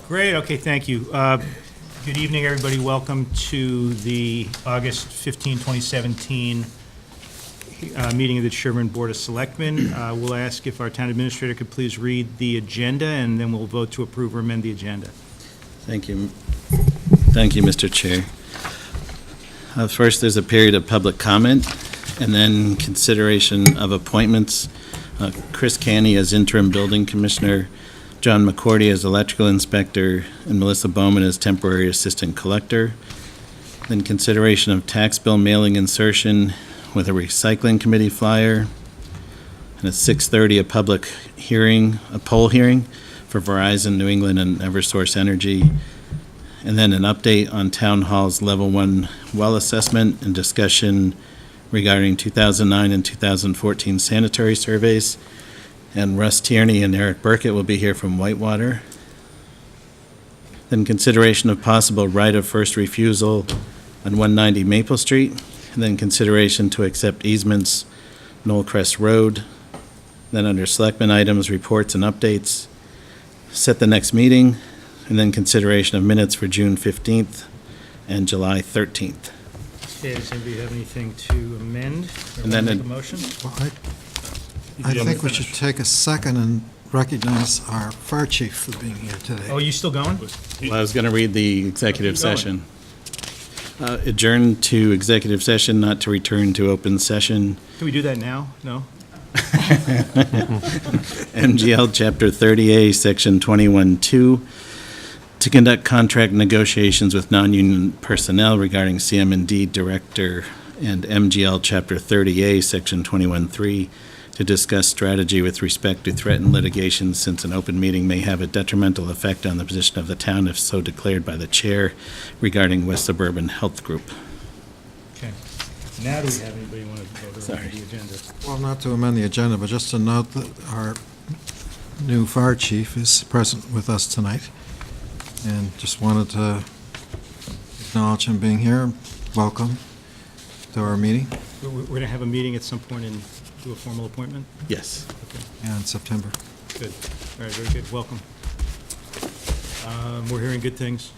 Great, okay, thank you. Good evening, everybody. Welcome to the August 15, 2017 meeting of the Sherborn Board of Selectmen. We'll ask if our town administrator could please read the agenda, and then we'll vote to approve or amend the agenda. Thank you. Thank you, Mr. Chair. First, there's a period of public comment, and then consideration of appointments. Chris Canny as interim building commissioner, John McCordy as electrical inspector, and Melissa Bowman as temporary assistant collector. Then consideration of tax bill mailing insertion with a recycling committee flyer. And at 6:30, a public hearing, a poll hearing for Verizon, New England, and Eversource Energy. And then an update on Town Hall's Level 1 well assessment and discussion regarding 2009 and 2014 sanitary surveys. And Russ Tierney and Eric Burkett will be here from Whitewater. Then consideration of possible right of first refusal on 190 Maple Street. And then consideration to accept easements, Knollcrest Road. Then under selectmen items, reports and updates. Set the next meeting, and then consideration of minutes for June 15th and July 13th. Okay, does anybody have anything to amend? And then make a motion? Well, I think we should take a second and recognize our fire chief for being here today. Oh, you still going? Well, I was going to read the executive Keep going. session. Adjourn to executive session, not to return to open session. Can we do that now? No? MGL Chapter 30A, Section 21-2, to conduct contract negotiations with non-union personnel regarding CM&D Director, and MGL Chapter 30A, Section 21-3, to discuss strategy with respect to threatened litigation, since an open meeting may have a detrimental effect on the position of the town if so declared by the chair regarding West Suburban Health Group. Okay. Now do we have anybody want to vote on Sorry. the agenda? Well, not to amend the agenda, but just to note that our new fire chief is present with us tonight. And just wanted to acknowledge him being here. Welcome to our meeting. We're going to have a meeting at some point and do a formal appointment? Yes. Okay, In September. good. All right, very good. Welcome. We're hearing good things.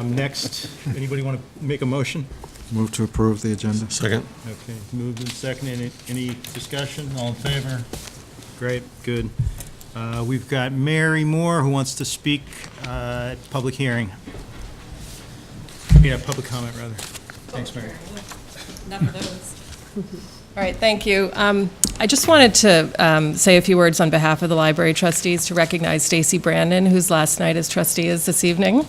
Next, anybody want to make a motion? Move to approve the agenda. Second. Okay, moved and seconded. Any discussion? All in favor? Great, good. We've got Mary Moore who wants to speak at public hearing. Yeah, public comment, rather. Thanks, Mary. Enough of those. All right, thank you. I just wanted to say a few words on behalf of the library trustees to recognize Stacy Brandon, whose last night as trustee is this evening.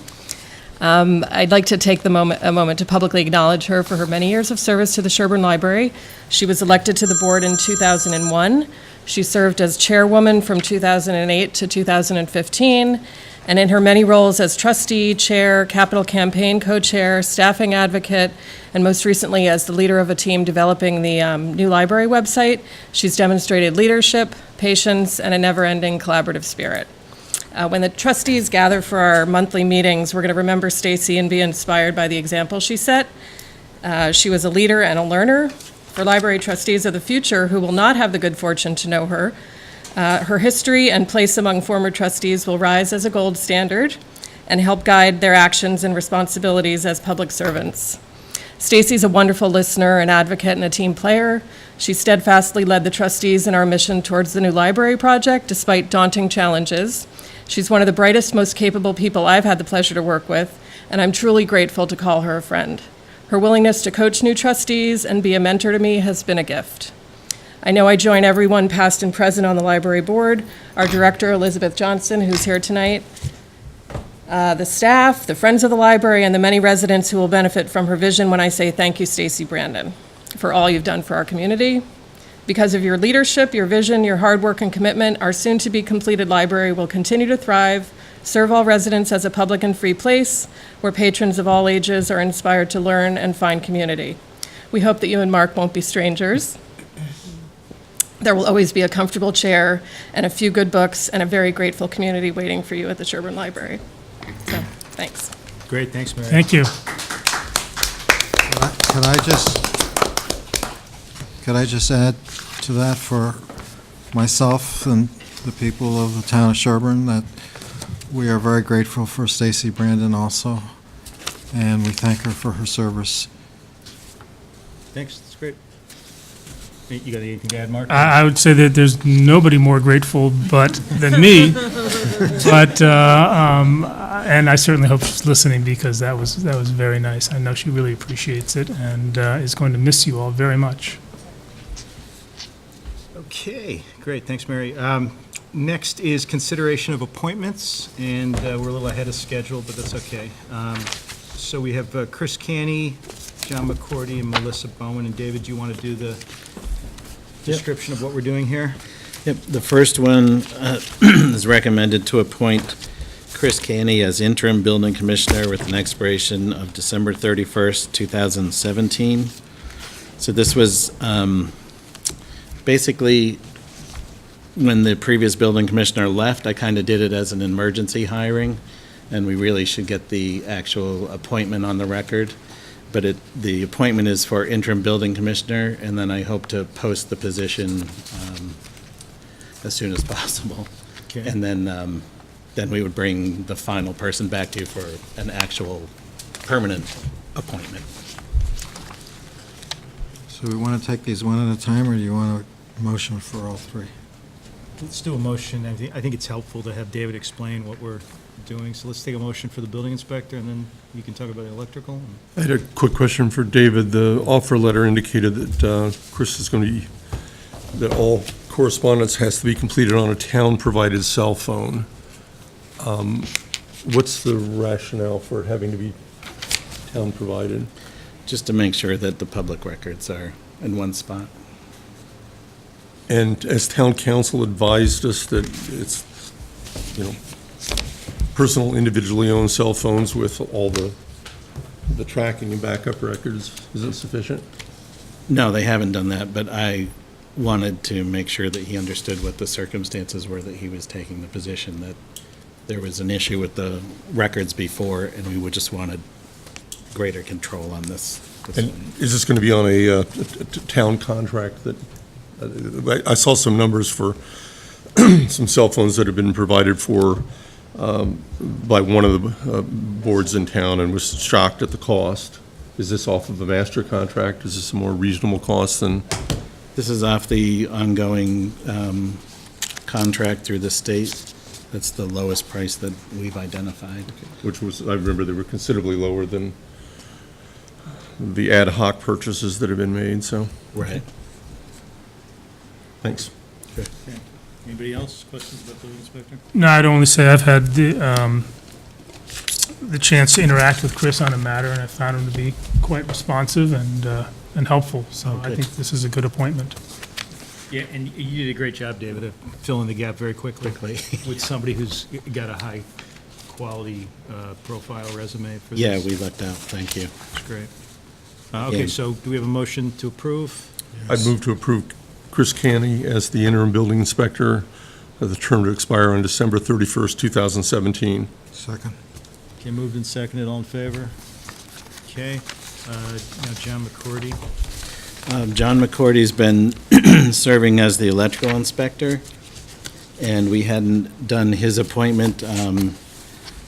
I'd like to take a moment to publicly acknowledge her for her many years of service to the Sherborn Library. She was elected to the board in 2001. She served as chairwoman from 2008 to 2015, and in her many roles as trustee, chair, capital campaign co-chair, staffing advocate, and most recently as the leader of a team developing the new library website, she's demonstrated leadership, patience, and a never-ending collaborative spirit. When the trustees gather for our monthly meetings, we're going to remember Stacy and be inspired by the example she set. She was a leader and a learner. For library trustees of the future who will not have the good fortune to know her, her history and place among former trustees will rise as a gold standard and help guide their actions and responsibilities as public servants. Stacy's a wonderful listener, an advocate, and a team player. She steadfastly led the trustees in our mission towards the new library project, despite daunting challenges. She's one of the brightest, most capable people I've had the pleasure to work with, and I'm truly grateful to call her a friend. Her willingness to coach new trustees and be a mentor to me has been a gift. I know I join everyone past and present on the library board, our director, Elizabeth Johnson, who's here tonight, the staff, the friends of the library, and the many residents who will benefit from her vision when I say thank you, Stacy Brandon, for all you've done for our community. Because of your leadership, your vision, your hard work, and commitment, our soon-to-be-completed library will continue to thrive, serve all residents as a public and free place where patrons of all ages are inspired to learn and find community. We hope that you and Mark won't be strangers. There will always be a comfortable chair and a few good books and a very grateful community waiting for you at the Sherborn Library. So, thanks. Great, thanks, Mary. Thank you. Could I just add to that for myself and the people of the town of Sherborn that we are very grateful for Stacy Brandon also, and we thank her for her service. Thanks, that's great. You got anything to add, Mark? I would say that there's nobody more grateful than me, but, and I certainly hope she's listening, because that was very nice. I know she really appreciates it, and is going to miss you all very much. Okay, great, thanks, Mary. Next is consideration of appointments, and we're a little ahead of schedule, but that's okay. So we have Chris Canny, John McCourty, and Melissa Bowman. And David, do you want to do the description of what we're doing here? Yep, the first one is recommended to appoint Chris Canny as interim building commissioner with an expiration of December 31st, 2017. So this was basically, when the previous building commissioner left, I kind of did it as an emergency hiring, and we really should get the actual appointment on the record. But the appointment is for interim building commissioner, and then I hope to post the position as soon as possible. Okay. And then we would bring the final person back to you for an actual permanent appointment. So we want to take these one at a time, or do you want a motion for all three? Let's do a motion. I think it's helpful to have David explain what we're doing. So let's take a motion for the building inspector, and then you can talk about the electrical. I had a quick question for David. The offer letter indicated that Chris is going to be, that all correspondence has to be completed on a town-provided cell phone. What's the rationale for it having to be town-provided? Just to make sure that the public records are in one spot. And as town council advised us that it's, personal individually owned cell phones with all the tracking and backup records, is it sufficient? No, they haven't done that, but I wanted to make sure that he understood what the circumstances were that he was taking the position, that there was an issue with the records before, and we would just wanted greater control on this. And is this going to be on a town contract that, I saw some numbers for some cell phones that have been provided for by one of the boards in town, and was shocked at the cost. Is this off of a master contract? Is this a more reasonable cost than? This is off the ongoing contract through the state. That's the lowest price that we've identified. Which was, I remember they were considerably lower than the ad hoc purchases that have been made, so, Right. thanks. Anybody else? Questions about the building inspector? No, I'd only say I've had the chance to interact with Chris on a matter, and I found him to be quite responsive and helpful, so I good. think this is a good appointment. Yeah, and you did a great job, David, of filling the gap very quickly with somebody who's got a high-quality profile resume for this. Yeah, we lucked out, thank you. That's great. Okay, Yeah. so do we have a motion to approve? I'd move to approve Chris Canny as the interim building inspector, the term to expire on December 31st, 2017. Second. Okay, moved and seconded, all in favor? Okay, now John McCourty. John McCourty's been serving as the electrical inspector, and we hadn't done his appointment.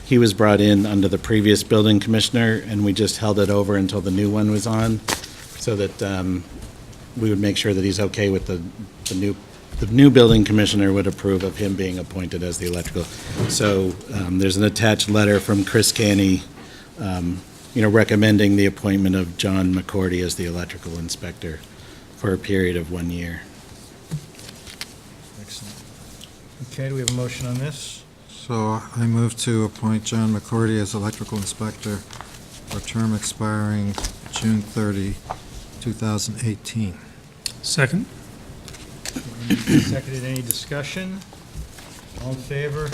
He was brought in under the previous building commissioner, and we just held it over until the new one was on, so that we would make sure that he's okay with the new building commissioner would approve of him being appointed as the electrical. So there's an attached letter from Chris Canny, recommending the appointment of John McCourty as the electrical inspector for a period of 1 year. Excellent. Okay, do we have a motion on this? So I move to appoint John McCourty as electrical inspector for a term expiring June 30, 2018. Second? Seconded, any discussion? All in favor?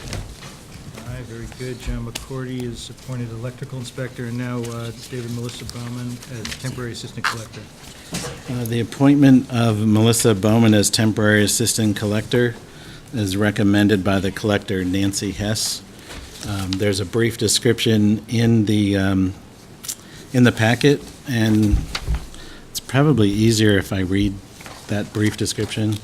Aye, very good. John McCourty is appointed electrical inspector, and now David Melissa Bowman as temporary assistant collector. The appointment of Melissa Bowman as temporary assistant collector is recommended by the collector, Nancy Hess. There's a brief description in the packet, and it's probably easier if I read that brief description.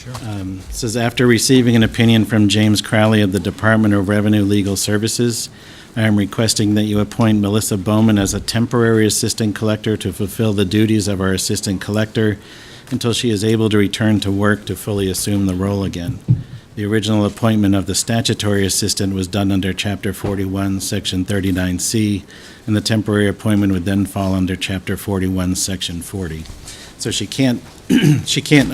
It says, after receiving an opinion from James Crowley of the Department of Revenue Legal Services, I am requesting that you appoint Melissa Bowman as a temporary assistant collector to fulfill the duties of our assistant collector until she is able to return to work to fully assume the role again. The original appointment of the statutory assistant was done under Chapter 41, Section 39C, and the temporary appointment would then fall under Chapter 41, Section 40. So she can't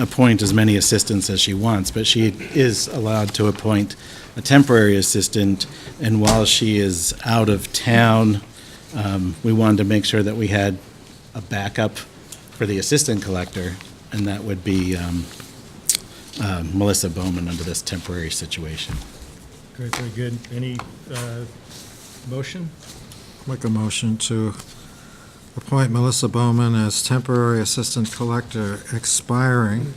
appoint as many assistants as she wants, but she is allowed to appoint a temporary assistant, and while she is out of town, we wanted to make sure that we had a backup for the assistant collector, and that would be Melissa Bowman under this temporary situation. Great, very good. Any motion? Make a motion to appoint Melissa Bowman as temporary assistant collector expiring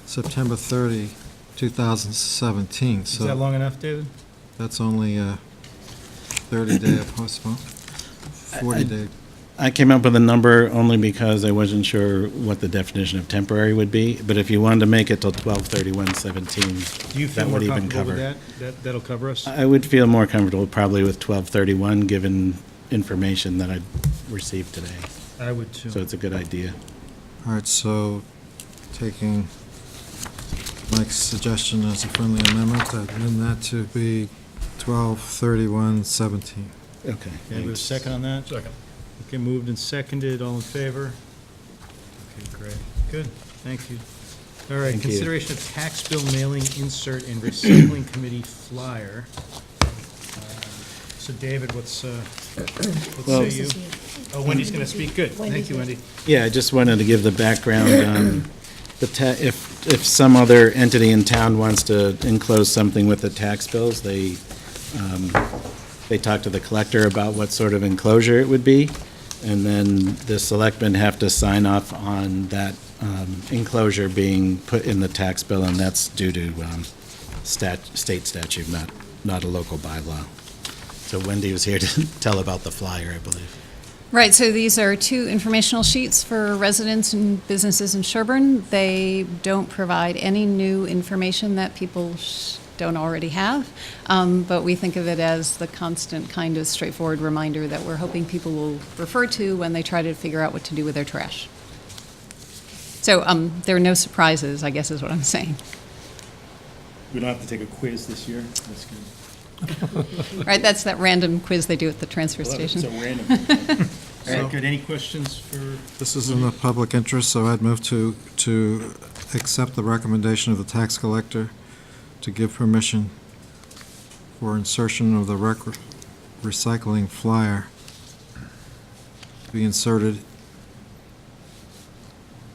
September 30, 2017. Is that So long enough, David? that's only a 30-day postponement, 40-day. I came up with a number only because I wasn't sure what the definition of temporary would be, but if you wanted to make it till 12/31/17, Do you feel that more would even comfortable with cover. that? That'll cover us? I would feel more comfortable probably with 12/31, given information that I received today. I would too. So it's a good idea. All right, so taking Mike's suggestion as a friendly amendment, I'd amend that to be 12/31/17. Okay. Okay, we have a thanks. second on that? Second. Okay, moved and seconded, all in favor? Okay, great, good, thank you. All right, Thank you. consideration of tax bill mailing insert and recycling committee flyer. So David, what Well- say you? Oh, Wendy's gonna speak, good, thank you, Wendy. Yeah, I just wanted to give the background. If some other entity in town wants to enclose something with the tax bills, they talk to the collector about what sort of enclosure it would be, and then the selectmen have to sign off on that enclosure being put in the tax bill, and that's due to state statute, not a local bylaw. So Wendy was here to tell about the flyer, I believe. Right, so these are two informational sheets for residents and businesses in Sherborn. They don't provide any new information that people don't already have, but we think of it as the constant kind of straightforward reminder that we're hoping people will refer to when they try to figure out what to do with their trash. So there are no surprises, I guess is what I'm saying. We don't have to take a quiz this year, that's good. Right, that's that random quiz they do at the transfer station. So random. All right, good, any questions for? This is in the public interest, so I'd move to accept the recommendation of the tax collector to give permission for insertion of the recycling flyer to be inserted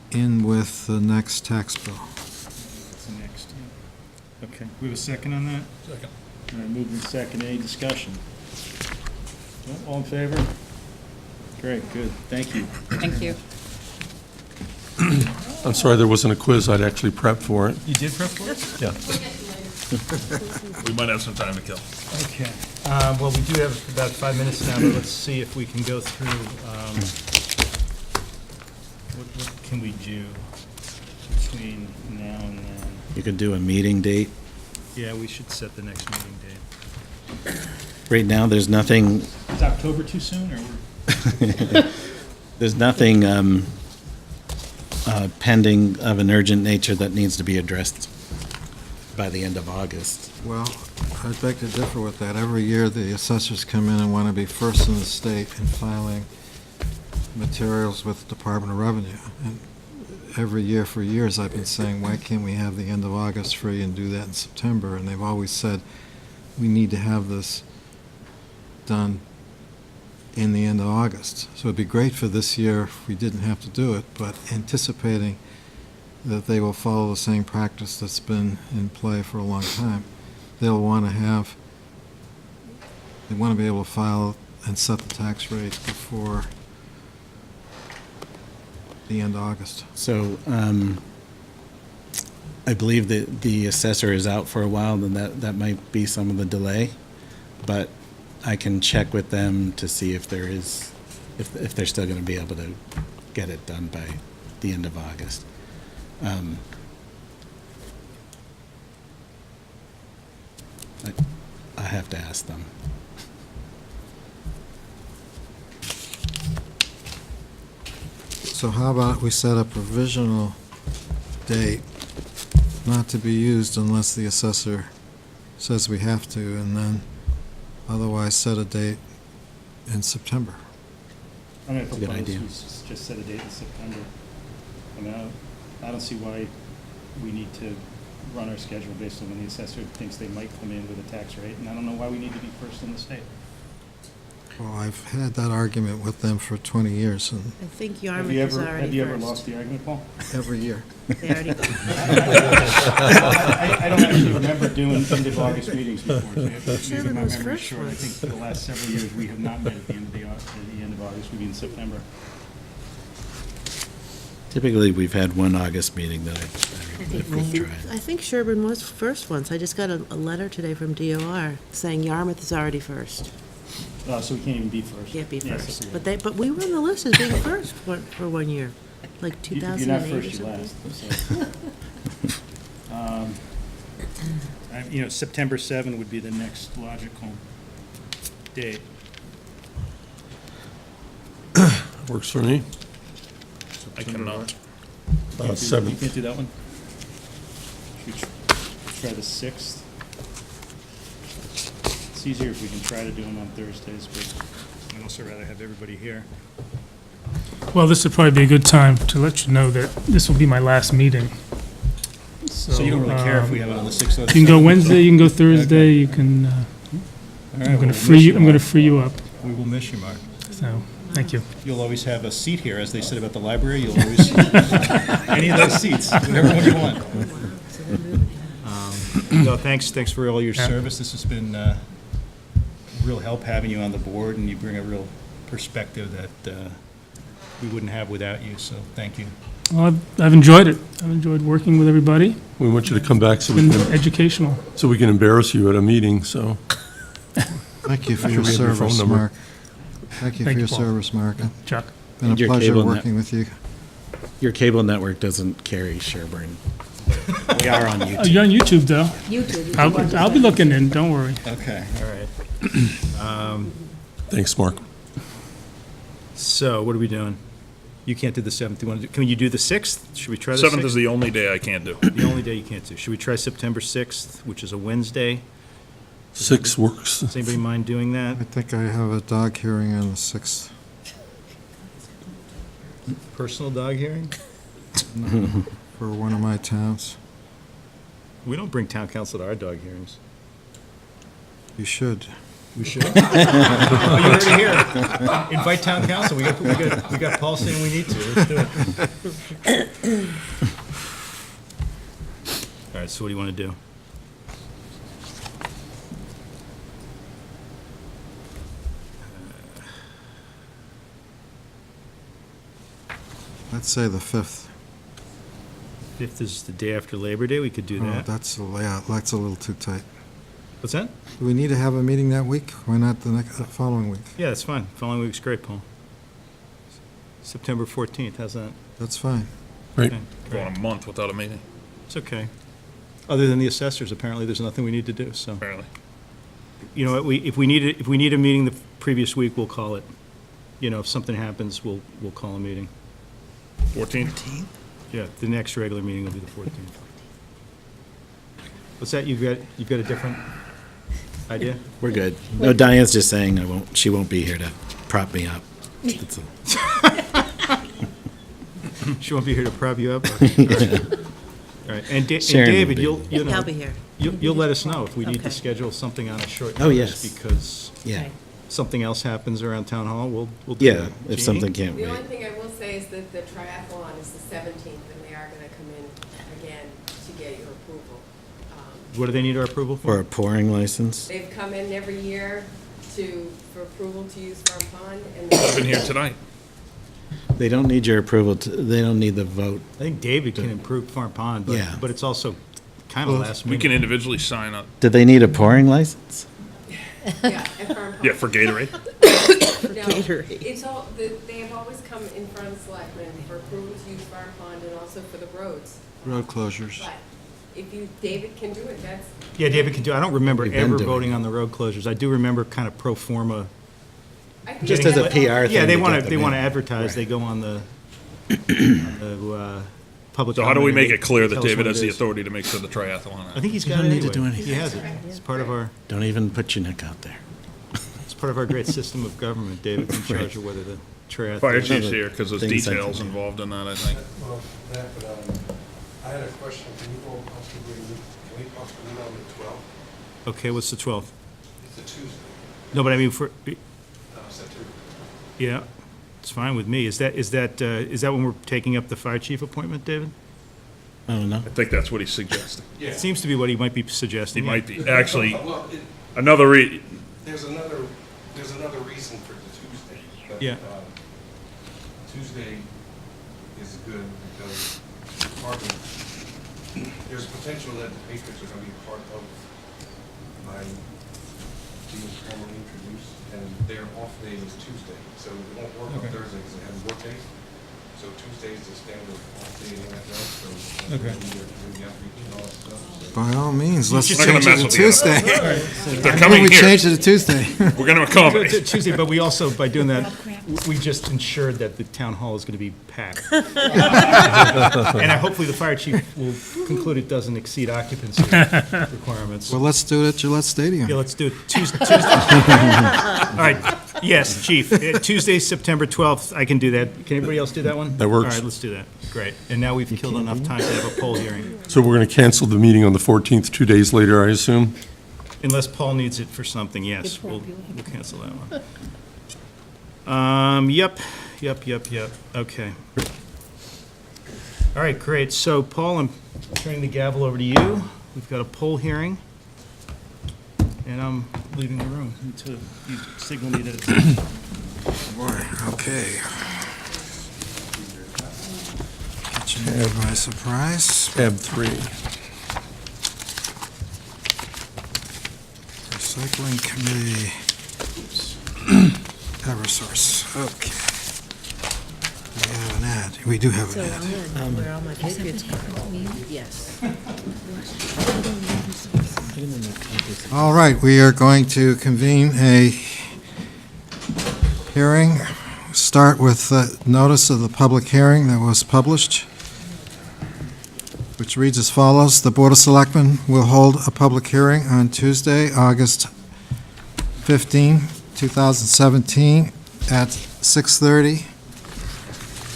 in with the next tax bill. That's the next, yeah. Okay, we have a second on that? Second. All right, moved and second, any discussion? No, all in favor? Great, good, thank you. Thank you. I'm sorry there wasn't a quiz. I'd actually prepped for it. You did prep for it? Yeah. We might have some time to kill. Okay, well, we do have about 5 minutes now, but let's see if we can go through, what can we do between now and then? You could do a meeting date. Yeah, we should set the next meeting date. Right now, there's nothing, Is October too soon, or we're? there's nothing pending of an urgent nature that needs to be addressed by the end of August. Well, I'd beg to differ with that. Every year, the assessors come in and want to be first in the state in filing materials with the Department of Revenue. And every year for years, I've been saying, why can't we have the end of August free and do that in September? And they've always said, we need to have this done in the end of August. So it'd be great for this year if we didn't have to do it, but anticipating that they will follow the same practice that's been in play for a long time. They'll want to they want to be able to file and set the tax rate before the end of August. So, I believe that the assessor is out for a while, then that might be some of the delay. But I can check with them to see if there is, if they're still gonna be able to get it done by the end of August. I have to ask them. So how about we set a provisional date not to be used unless the assessor says we have to, and then otherwise set a date in September? I'm going to a good propose idea. we just set a date in September. I mean, I don't see why we need to run our schedule based on when the assessor thinks they might come in with a tax rate, and I don't know why we need to be first in the state. Well, I've had that argument with them for 20 years, and I think Have Yarmouth you is ever, already have you ever first. lost the argument, Paul? every year. They already got I don't actually remember doing end of August meetings before. So maybe Sherman my was memory's first short. I once. think for the last several years, we have not met at the end of the end of August, we mean September. Typically, we've had one August meeting that I we've think, tried. I think Sherburne was first once. I just got a letter today from DOR saying Yarmouth is already first. So we can't even be first. Can't be Yeah, first. so But we were on the list as being first for 1 year, like If you're not 2008 or first, you something. last. So. September 7 would be the next logical date. Works for me. I cannot. You 7th. can't do that one? Should we try the 6th? It's easier if we can try to do them on Thursdays, but I'd also rather have everybody here. Well, this would probably be a good time to let you know that this will be my last meeting. So you don't really care if we have it on the 6th or the 7th? You can go Wednesday, you can go Thursday, you can, All right, I'm well, going to we'll free miss you, I'm going to Mark. free you up, We will miss you, Mark. so, thank you. You'll always have a seat here, as they said about the library, you'll always, any of those seats, whatever one you want. No, thanks for all your Yeah. service. This has been real help having you on the board, and you bring a real perspective that we wouldn't have without you, so thank you. Well, I've enjoyed it. I've enjoyed working with everybody. We want you to come back It's been educational. so we can embarrass you at a meeting, so. Thank you for Sure your we have your phone service, number. Mark. Thank you for Thank you, your Paul. service, Mark. Chuck? Been a And your pleasure cable net. working with you. Your cable network doesn't carry Sherburne. We are on Oh, YouTube. you're on YouTube, though. YouTube. I'll be looking in, don't worry. Okay, all right. Thanks, Mark. So, what are we doing? You can't do the 7th. Can you do the 6th? Should we try the 6th? 7th is the only day I can't do. The only day you can't do. Should we try September 6th, which is a Wednesday? 6 works. Does anybody mind doing that? I think I have a dog hearing on the 6th. Personal dog hearing? For one of my towns. We don't bring town council to our dog hearings. You should. We should. Oh, you heard it here. Invite town council. We got Paul saying we need to. Let's do it. All right, so what do you want to do? Let's say the 5th. 5th is the day after Labor Day. We could do Oh, that. that's a little too tight. What's that? Do we need to have a meeting that week? Why not the following week? Yeah, that's fine. Following week's great, Paul. September 14th, how's that? That's fine. Great. Okay, Going great. a month without a meeting, It's okay. Other than the assessors, apparently, there's nothing we need to do, so. apparently. You know what, if we need a meeting the previous week, we'll call it. You know, if something happens, we'll call a meeting. 14th? Yeah, the next regular meeting will be the 14th. What's that, you've got a different idea? We're good. No, Diane's just saying she won't be here to prop me up. That's all. She won't be here to prop you up? Okay, all right. All right, and Sharon will David, be. I'll be here. you'll let us know if we need to Okay. schedule something on a short Oh, notice. yes. Because Yeah, Okay. something else happens around town hall, we'll do yeah, that. if Jeannie? something can't The wait. only thing I will say is that the triathlon is the 17th, and they are going to come in again to get your approval. What do they need our approval For for? a pouring license? They've come in every year for approval to use Farm Pond, and I've been here tonight. They don't need your approval, they don't need the vote. I think David can improve Farm Pond, Yeah. but it's also kind of last We minute. can individually sign up. Do they need a pouring license? yeah, at Farm Pond. Yeah, for Gatorade. No, Gatorade. it's all, they have always come in front of the selectmen for approval to use Farm Pond and also for the roads. Road closures. But if David can do it, that's, Yeah, David can do, I don't remember We've been ever doing voting it. on the road closures. I do remember kind of pro forma. I think Just that's- as a PR thing. Yeah, they to want get to, them they want to in. advertise, they go on the public. So how do we comment make and it clear that tell us David what has it the is. authority to make sure the triathlon I happens? think he's You got it don't need to anyway. do anything. He has it. It's part of our, Don't even put your neck out there. it's part of our great system of government. David's in charge of whether the triathlon. Fire chief's here because there's Things I details can- involved in that, I think. Well, that, but I had a question. Can we possibly meet on the 12th? Okay, what's the 12th? It's a Tuesday. No, but I mean, for, September. yeah, it's fine with me. Is that when we're taking up the fire chief appointment, David? I don't know. I think that's what he's suggesting. Yeah. It seems to be what he might be He suggesting. yeah. might be, actually, Well, another there's another reason for the Tuesday. But, Yeah. Tuesday is good because there's potential that the Patriots are going to be part of my being formally introduced, and their off day is Tuesday, so it won't work on Thursday because they have work days. So Tuesday is the standard off day in the NFL, so Okay. we have to and all that stuff. So. By all means, let's Not gonna change it mess to with the Tuesday. If they're coming We here, change it to Tuesday. we're going to accommodate. Tuesday, but we also, by doing that, we just ensured that the town hall is going to be packed. And hopefully the fire chief will conclude it doesn't exceed occupancy requirements. Well, let's do it at Gillette Stadium. Yeah, let's do it Tuesday. All right, yes, chief, Tuesday, September 12th, I can do that. Can everybody else do that one? That works. All right, let's do that. Great. And now we've killed enough time to have a poll hearing, So we're going to cancel the meeting on the 14th, 2 days later, I assume? unless Paul needs it for something, yes, we'll cancel that one. Yep, okay. All right, great. So, Paul, I'm turning the gavel over to you. We've got a poll hearing, and I'm leaving the room until you signal me that it's done. Boy, okay. Catch me by surprise. Tab 3. Recycling Committee. Eversource, okay. We have an ad. We do have So an I'm ad. gonna wear all my Patriots cards. Yes. All right, we are going to convene a hearing. Start with the notice of the public hearing that was published, which reads as follows. The Board of Selectmen will hold a public hearing on Tuesday, August 15, 2017, at 6:30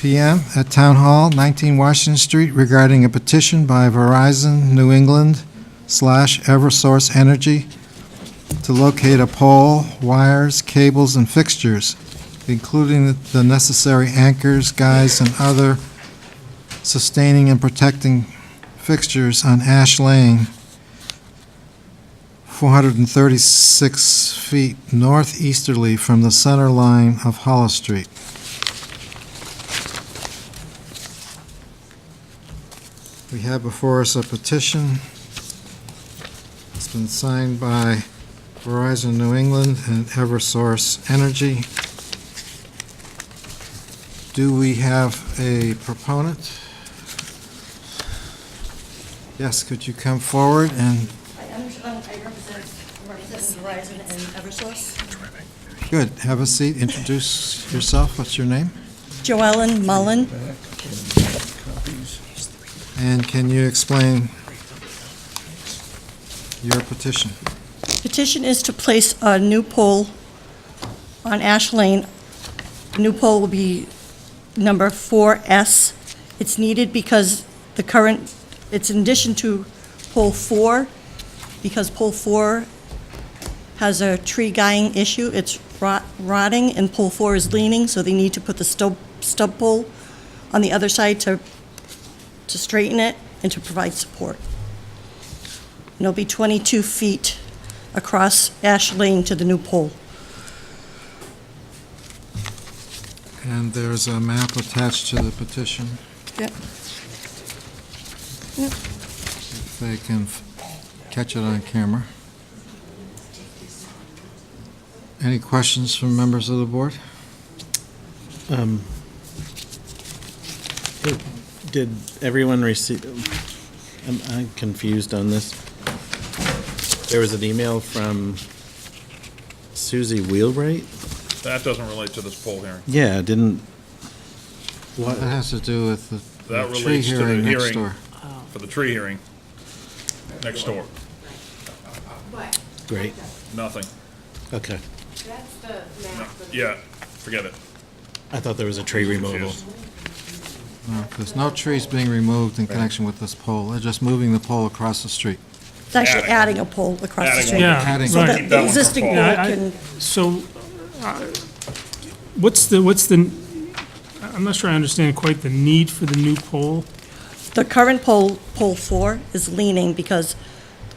PM at Town Hall, 19 Washington Street, regarding a petition by Verizon New England / Eversource Energy to locate a pole, wires, cables, and fixtures, including the necessary anchors, guides, and other sustaining and protecting fixtures on Ash Lane, 436 feet northeasterly from the center line of Hollis Street. We have before us a petition. It's been signed by Verizon New England and Eversource Energy. Do we have a proponent? Yes, could you come forward and, I represent Verizon and Eversource. good, have a seat, introduce yourself, what's your name? Joellen Mullen. And can you explain your petition? Petition is to place a new pole on Ash Lane. New pole will be number 4S. It's needed because the current, it's in addition to pole 4, because pole 4 has a tree guying issue. It's rotting, and pole 4 is leaning, so they need to put the stub pole on the other side to straighten it and to provide support. And it'll be 22 feet across Ash Lane to the new pole. And there's a map attached to the petition. Yep. If they can catch it on camera. Any questions from members of the board? Did everyone receive, I'm confused on this. There was an email from Susie Wheelwright? That doesn't relate to this poll hearing. Yeah, didn't, That has to do with That the tree relates to the hearing next hearing. door. For the tree hearing next door. But great, Nothing. okay. that's the map for the. Yeah, forget it. I thought there was a tree removal. Confused. No, there's no trees being removed in connection with this pole. They're just moving the pole across the street. It's actually Adding. adding a pole across the Adding street. Yeah, Adding. So right. that Keep that the one from existing pole falling. Yeah, can, So, I'm not sure I understand quite the need for the new pole. the current pole, pole 4, is leaning because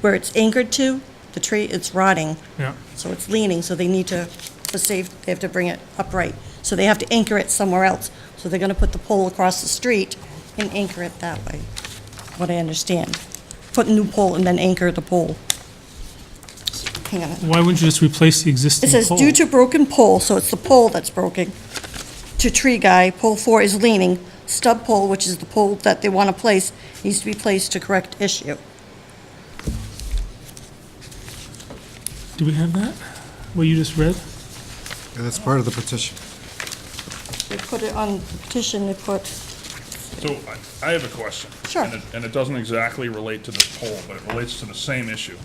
where it's anchored to, the tree, it's rotting. Yeah. So it's leaning, so they need to, for safe, they have to bring it upright. So they have to anchor it somewhere else. So they're gonna put the pole across the street and anchor it that way, what I understand. Put a new pole and then anchor the pole. Hang on. Why wouldn't you just replace the It existing says, pole? due to broken pole, so it's the pole that's broken, to tree guy, pole 4 is leaning. Stub pole, which is the pole that they want to place, needs to be placed to correct issue. Do we have that? What you just read? Yeah, that's part of the petition. They put it on the petition, they put, So I have a question. Sure. And it doesn't exactly relate to this poll, but it relates to the same issue.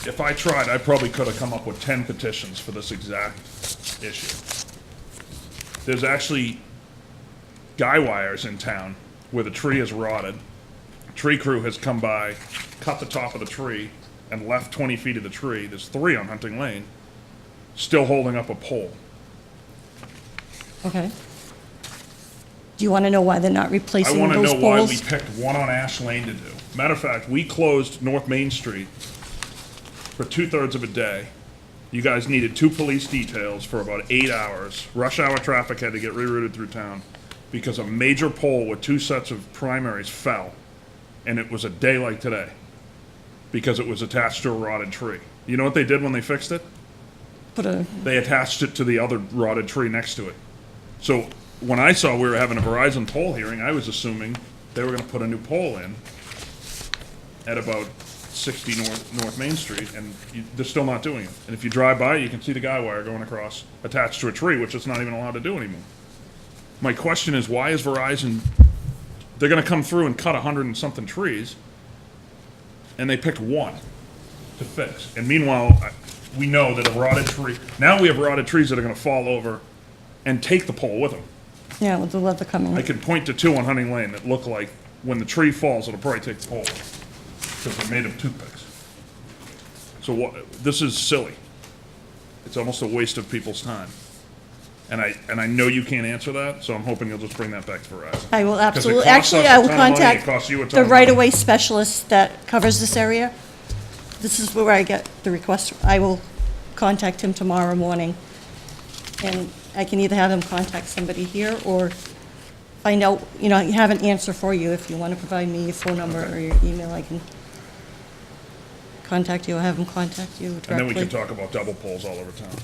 If I tried, I probably could have come up with 10 petitions for this exact issue. There's actually guy wires in town where the tree is rotted. Tree crew has come by, cut the top of the tree, and left 20 feet of the tree. There's 3 on Hunting Lane, still holding up a pole. okay. Do you want to know why they're not I replacing want to those know why we poles? picked one on Ash Lane to do. Matter of fact, we closed North Main Street for 2/3 of a day. You guys needed 2 police details for about 8 hours. Rush hour traffic had to get rerouted through town because a major pole with 2 sets of primaries fell. And it was a day like today because it was attached to a rotted tree. You know what they did when they fixed it? Put a, They attached it to the other rotted tree next to it. So when I saw we were having a Verizon poll hearing, I was assuming they were gonna put a new pole in at about 60 North Main Street, and they're still not doing it. And if you drive by, you can see the guy wire going across, attached to a tree, which it's not even allowed to do anymore. My question is, why is Verizon, they're gonna come through and cut 100 and something trees, and they picked one to fix. And meanwhile, we know that a rotted tree, now we have rotted trees that are gonna fall over and take the pole with them. yeah, with the leather coming. I could point to 2 on Hunting Lane that look like when the tree falls, it'll probably take the pole, because they're made of toothpicks. So what, this is silly. It's almost a waste of people's time. And I know you can't answer that, so I'm hoping you'll just bring that back to Verizon. I will 'Cause it absolutely, costs actually, us a I will ton of money, it contact costs you a ton the of money. right-of-way specialist that covers this area. This is where I get the request. I will contact him tomorrow morning. And I can either have him contact somebody here or find out, have an answer for you. If you want to provide me your phone number or your email, I can contact you or have him contact you directly. And then we can talk about double poles all over town.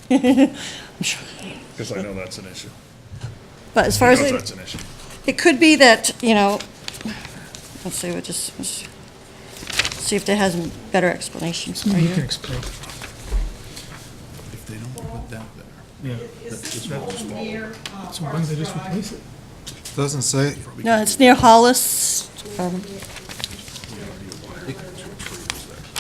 Because I know that's an issue. But as far as, Because that's an issue. it could be that, let's see, we'll just see if there has a better explanation for You can you. explain. If they don't put that there. Yeah. So why don't they just replace it? Doesn't say, No, it's near Hollis.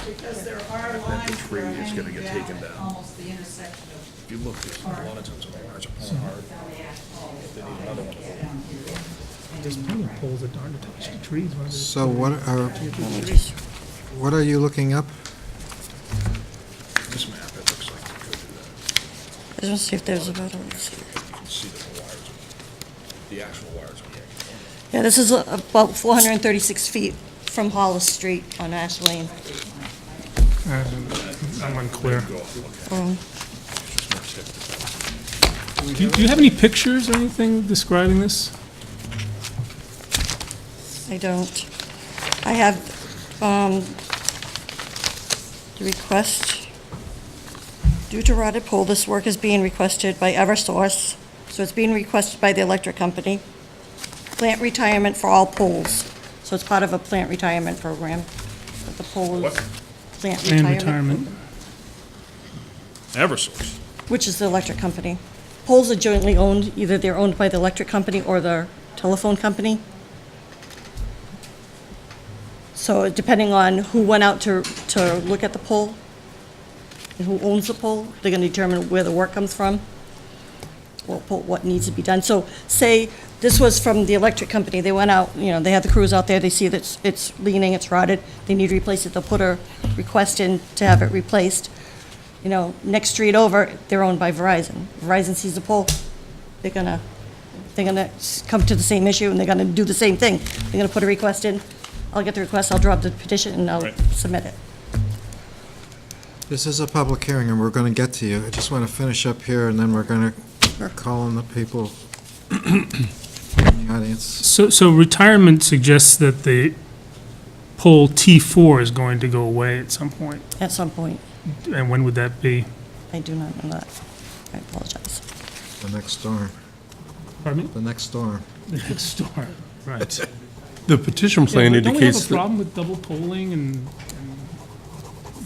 Because there are lines tree that are is hanging gonna get down taken at down. almost the intersection of If you look, there's a lot of times when the wires are pulling hard. They need another one. There's plenty of poles that aren't attached to trees. Why don't they just so what are you looking up? This map, it looks like you could do that. I just want to see if there's a better one. You can see that the wires, the actual wires are yanking. Yeah, this is about 436 feet from Hollis Street on Ash Lane. I'm unclear. Um, Do you have any pictures or anything describing this? I don't. I have the request. Due to rotted pole, this work is being requested by Eversource, so it's being requested by the electric company. plant retirement for all poles. So it's part of a plant retirement program. But the pole What? is plant And retirement, retirement. Eversource. which is the electric company. Poles are jointly owned, either they're owned by the electric company or the telephone company. So depending on who went out to look at the pole and who owns the pole, they're gonna determine where the work comes from, what needs to be done. So say this was from the electric company, they went out, you know, they had the crews out there, they see that it's leaning, it's rotted, they need to replace it, they'll put a request in to have it replaced. You know, next street over, they're owned by Verizon. Verizon sees the pole, they're gonna come to the same issue, and they're gonna do the same thing. They're gonna put a request in, I'll get the request, I'll drop the petition, and I'll Right. submit it. This is a public hearing, and we're going to get to you. I just want to finish up here, and then we're going to call on the people in the audience. So retirement suggests that the pole T4 is going to go away at some point. At some point, And when would that be? I do not know that. I apologize. The next storm. Pardon me? The next storm. The next storm, right. The petition plan Yeah, but indicates don't we have a that, problem with double polling and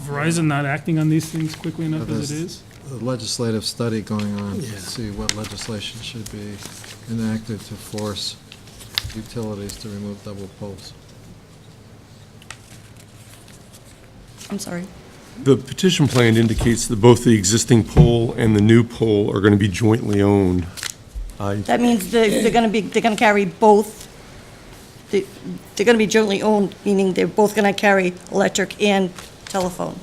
Verizon not acting on these things quickly enough as it is? The legislative study going on to see what legislation should be enacted to force utilities to remove double poles. I'm sorry. the petition plan indicates that both the existing pole and the new pole are going to be jointly owned. That means they're gonna carry both, they're gonna be jointly owned, meaning they're both gonna carry electric and telephone.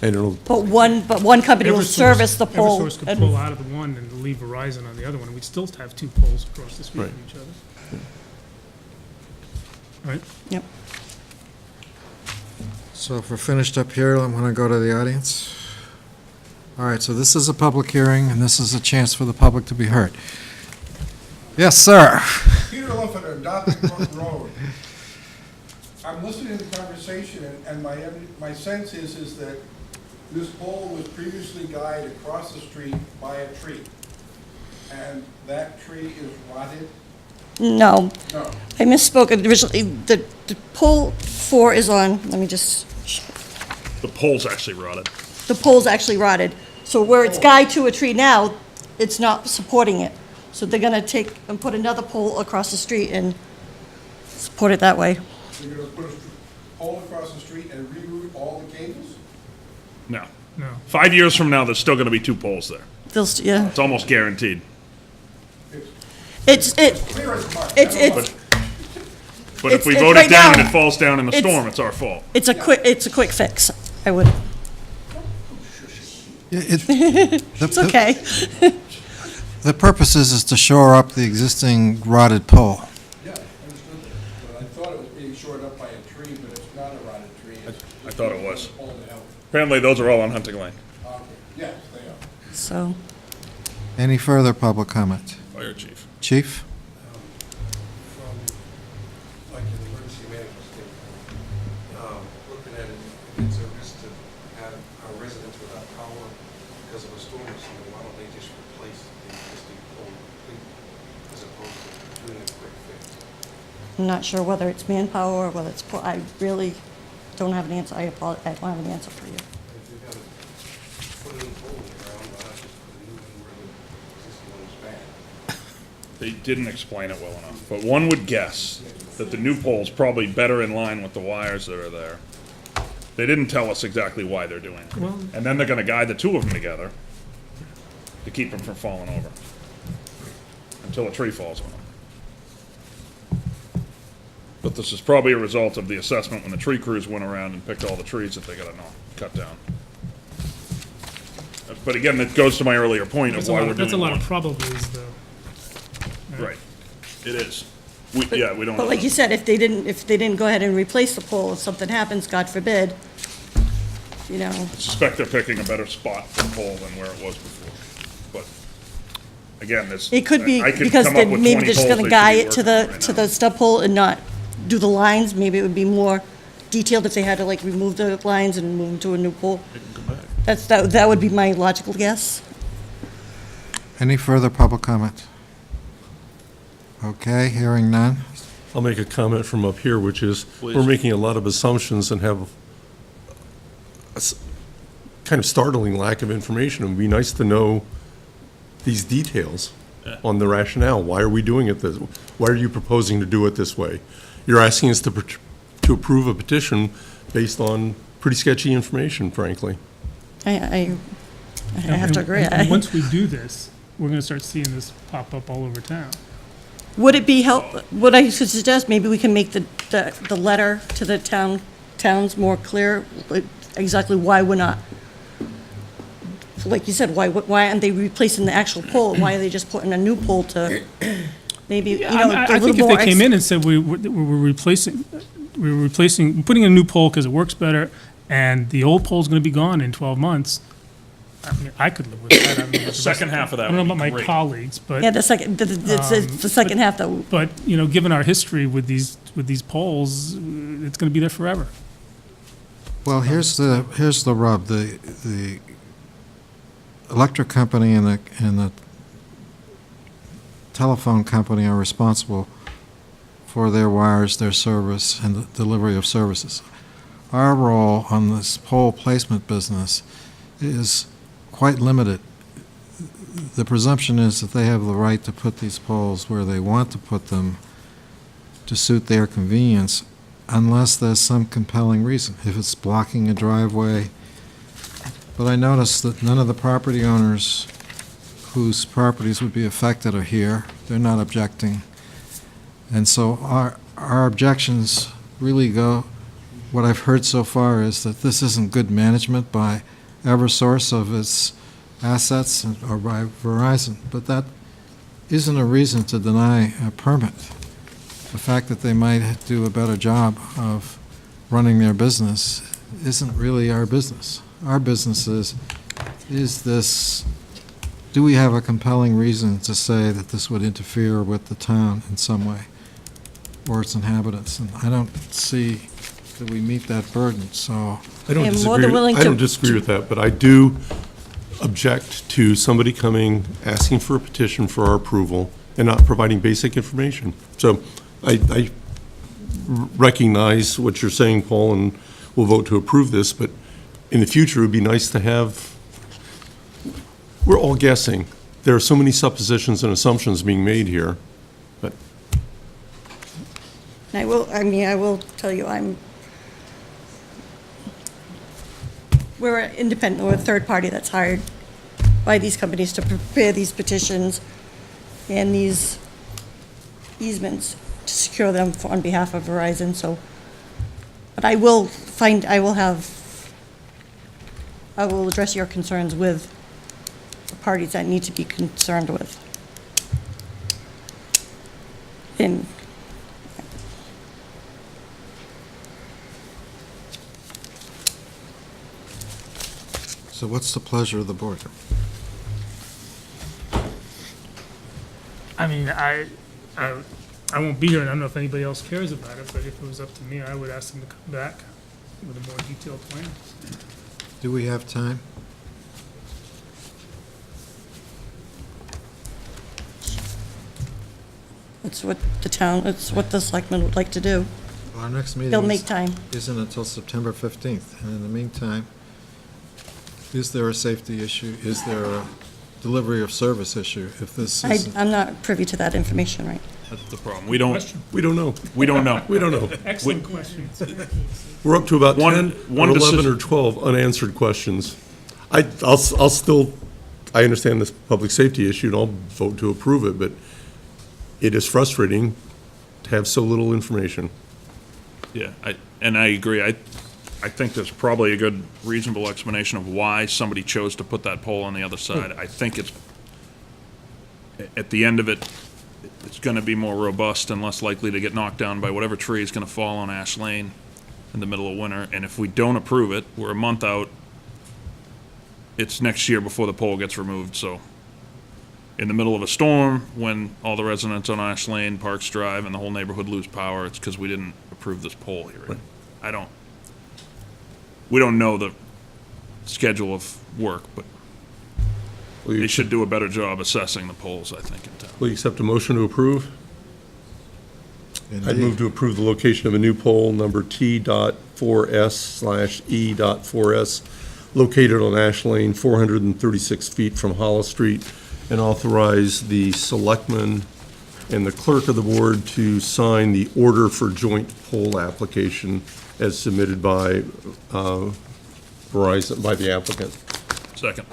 And it'll, But one company will service the pole. Eversource could pull out of the one and leave Verizon on the other one, and we'd still have two poles across the street Right. from each other. Right? Yep. So if we're finished up here, I'm going to go to the audience. All right, so this is a public hearing, and this is a chance for the public to be heard. Yes, sir. Peter Lifford on Dotson Brook Road. I'm listening to the conversation, and my sense is that this pole was previously guided across the street by a tree, and that tree is rotted? No, No. I misspoke originally. The pole 4 is on, let me just, The pole's actually rotted. the pole's actually rotted. So where it's guyed to a tree now, it's not supporting it. So they're gonna take and put another pole across the street and support it that way. You're gonna put a pole across the street and reroute all the cables? No. No. 5 years from now, there's still gonna be two poles there. Yeah, It's almost guaranteed. it's, Clear as mud. it's, But if we It's vote right it down now, and it falls down in the it's- storm, it's our fault. it's a quick fix. I would, it's okay. The purpose is to shore up the existing rotted pole. Yeah, understood that, but I thought it was being shored up by a tree, but it's not a rotted tree. I thought it was. Pole to help. Apparently, those are all on Hunting Lane. Okay, yes, they are. So, Any further public comment? Fire chief. Chief? From, like, an emergency management standpoint, looking at it, if it's a risk to have our residents without power because of a storm or something, why don't they just replace the existing pole completely as opposed to doing a quick fix? I'm not sure whether it's manpower or whether it's, I really don't have an answer. I don't have an answer for you. If you've got to put a new pole in the ground, why not just put a new one where the existing one is bad? They didn't explain it well enough, but one would guess that the new pole's probably better in line with the wires that are there. They didn't tell us exactly why they're doing it. And then they're gonna guide the two of them together to keep them from falling over until a tree falls on them. But this is probably a result of the assessment when the tree crews went around and picked all the trees that they gotta cut down. But again, that goes to my earlier point of why we're doing That's a lot of one. probablys, though. Right, it is. We don't But know. like you said, if they didn't go ahead and replace the pole, if something happens, God forbid, you know, Suspect they're picking a better spot for the pole than where it was before. But again, this. it could be I could because come they, up with maybe 20 they're just poles gonna they guy should be it to working on the, right to now. the stub pole and not do the lines. Maybe it would be more detailed if they had to like remove the lines and move them to a new pole. That would be my logical guess. Any further public comment? Okay, hearing none. I'll make a comment from up here, which is, we're Please. making a lot of assumptions and have kind of startling lack of information. It would be nice to know these details on the rationale. Why are we doing it this? Why are you proposing to do it this way? You're asking us to approve a petition based on pretty sketchy information, frankly. I have to agree. And once we do this, we're gonna start seeing this pop up all over town. Would it be would I suggest maybe we can make the letter to the towns more clear, like, exactly why we're not, like you said, why aren't they replacing the actual pole? Why are they just putting a new pole to, maybe, you know, I a little think if more. they came in and said we're replacing, putting in a new pole because it works better, and the old pole's gonna be gone in 12 months, I mean, I could live with that. I don't know about the rest Second half of that I don't know would about be my great. colleagues, but. Yeah, the second half though. But, you know, given our history with these poles, it's gonna be there forever. Well, here's the rub. The electric company and the telephone company are responsible for their wires, their service, and the delivery of services. Our role on this pole placement business is quite limited. The presumption is that they have the right to put these poles where they want to put them to suit their convenience, unless there's some compelling reason, if it's blocking a driveway. But I noticed that none of the property owners whose properties would be affected are here. They're not objecting. And so our objections really go, what I've heard so far is that this isn't good management by Eversource of its assets or by Verizon, but that isn't a reason to deny a permit. The fact that they might do a better job of running their business isn't really our business. Our business is this, do we have a compelling reason to say that this would interfere with the town in some way or its inhabitants? And I don't see that we meet that burden, so. I don't And more than willing disagree with that, but I do object to somebody coming, asking for a petition for our approval, and not providing basic information. So I recognize what you're saying, Paul, and we'll vote to approve this, but in the future, it would be nice to have, we're all guessing. There are so many suppositions and assumptions being made here, but I will tell you, we're an independent, we're a third party that's hired by these companies to prepare these petitions and these easements to secure them on behalf of Verizon, so. But I will address your concerns with the parties that need to be concerned with. And So what's the pleasure of the board? I mean, I won't be here, and I don't know if anybody else cares about it, but if it was up to me, I would ask them to come back with a more detailed plan. Do we have time? it's what it's what the selectmen would like to do. Our next meeting They'll make time. isn't until September 15th, and in the meantime, is there a safety issue? Is there a delivery of service issue? If this is, I'm not privy to that information, right? That's the problem. We don't know. we don't know. We don't know. We don't know. Excellent question. We're up to about One- 10 one or 11 decision- or 12 unanswered questions. I'll still, I understand this public safety issue, and I'll vote to approve it, but it is frustrating to have so little information. Yeah, and I agree. I think there's probably a good, reasonable explanation of why somebody chose to put that pole on the other side. I think it's, at the end of it, it's gonna be more robust and less likely to get knocked down by whatever tree is gonna fall on Ash Lane in the middle of winter. And if we don't approve it, we're a month out. It's next year before the pole gets removed, so in the middle of a storm, when all the residents on Ash Lane, Parks Drive, and the whole neighborhood lose power, it's because we didn't approve this pole here. We don't know the schedule of work, but Will you they should do a better job assessing the poles, I think, in town. Will you accept a motion to approve? I'd move to approve the location of a new pole, number T.4S/E.4S, located on Ash Lane, 436 feet from Hollis Street, and authorize the selectman and the clerk of the board to sign the order for joint pole application as submitted by Verizon, by the applicant. Second.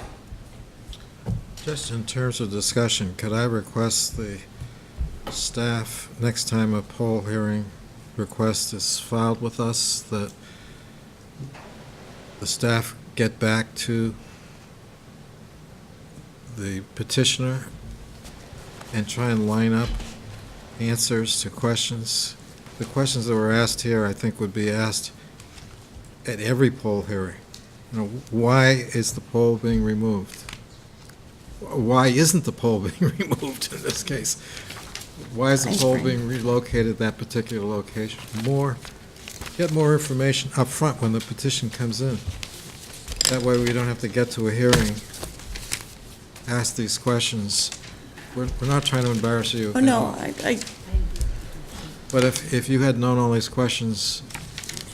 Just in terms of discussion, could I request the staff, next time a poll hearing request is filed with us, that the staff get back to the petitioner and try and line up answers to questions. The questions that were asked here, I think, would be asked at every poll hearing. You know, why is the poll being removed? Why isn't the pole being removed in this case? Why is the pole being relocated at that particular location? Get more information up front when the petition comes in. That way we don't have to get to a hearing, ask these questions. We're not trying to embarrass you. Oh, no, But if you had known all these questions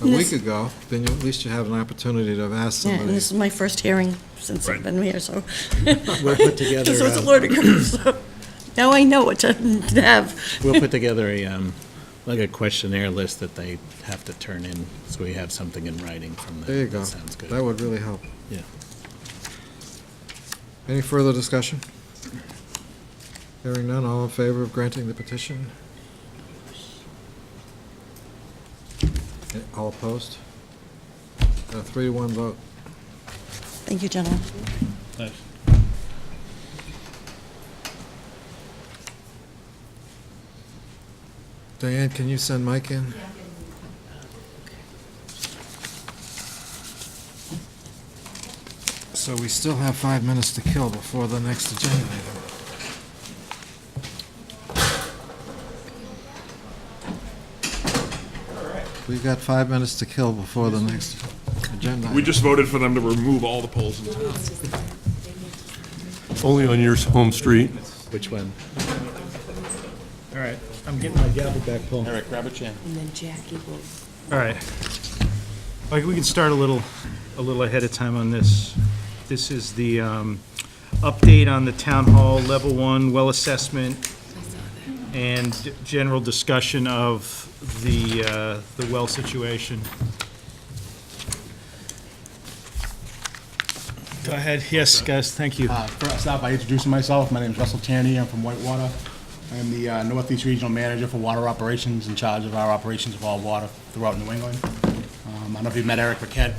a week ago, then at least you have an opportunity to have asked yeah, and somebody. this is my first hearing since I've been here, so. We'll put together, So it's a learning curve, so now I know what to have. we'll put together like a questionnaire list that they have to turn in, so we have something in writing from them. There you go. That sounds good. That would really help. Yeah. Any further discussion? Hearing none, all in favor of granting the petition? All opposed? 3-1 vote. Thank you, gentlemen. Diane, can you send Mike in? So we still have 5 minutes to kill before the next agenda item. We've got 5 minutes to kill before the next agenda item. We just voted for them to remove all the poles in town. Only on your home street. Which one? All right, I'm getting my gavel back, Paul. Eric, grab a chair. And then Jackie will. All right. Like, we can start a little ahead of time on this. This is the update on the Town Hall Level 1 well assessment and general discussion of the well situation. Go ahead. Yes, guys, thank you. First, I'll start by introducing myself. My name is Russell Tierney. I'm from Whitewater. I am the Northeast Regional Manager for Water Operations, in charge of our operations of all water throughout New England. I don't know if you've met Eric Paquette.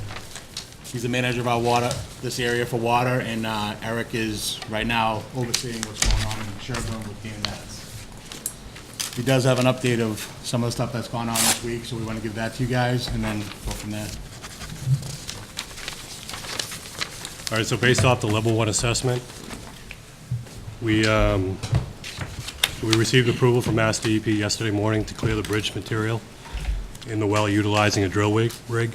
He's the manager of our water, this area for water, and Eric is right now overseeing what's going on in Sherborn with DNS. He does have an update of some of the stuff that's gone on this week, so we want to give that to you guys and then go from there. All right, so based off the level 1 assessment, we received approval from Mass DEP yesterday morning to clear the bridge material in the well utilizing a drill rig.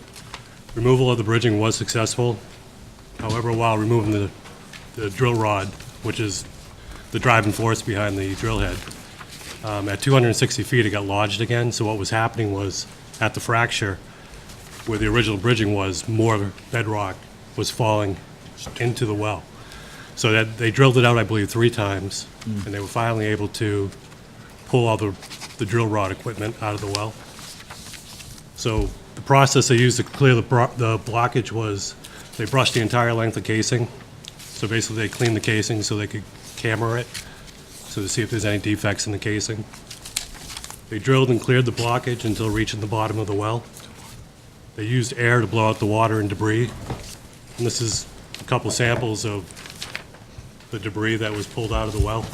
Removal of the bridging was successful. However, while removing the drill rod, which is the driving force behind the drill head, at 260 feet it got lodged again. So what was happening was, at the fracture where the original bridging was, more bedrock was falling into the well. So that they drilled it out, I believe, 3 times, and they were finally able to pull all the drill rod equipment out of the well. So the process they used to clear the blockage was they brushed the entire length of casing. So basically they cleaned the casing so they could camera it, so to see if there's any defects in the casing. They drilled and cleared the blockage until reaching the bottom of the well. They used air to blow out the water and debris. And this is a couple samples of the debris that was pulled out of the well.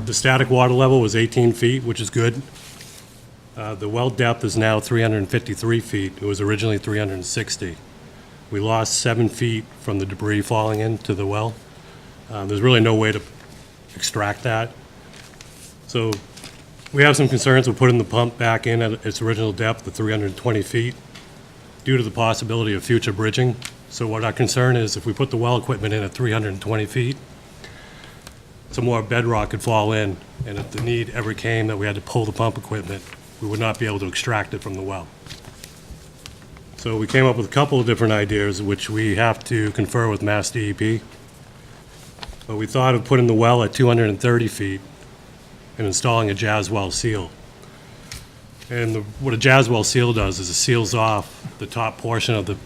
The static water level was 18 feet, which is good. The well depth is now 353 feet. It was originally 360. We lost 7 feet from the debris falling into the well. There's really no way to extract that. So we have some concerns with putting the pump back in at its original depth of 320 feet due to the possibility of future bridging. So what our concern is, if we put the well equipment in at 320 feet, some more bedrock could fall in, and if the need ever came that we had to pull the pump equipment, we would not be able to extract it from the well. So we came up with a couple of different ideas, which we have to confer with Mass DEP. But we thought of putting the well at 230 feet and installing a jazz well seal. And what a jazz well seal does is it seals off the top portion of the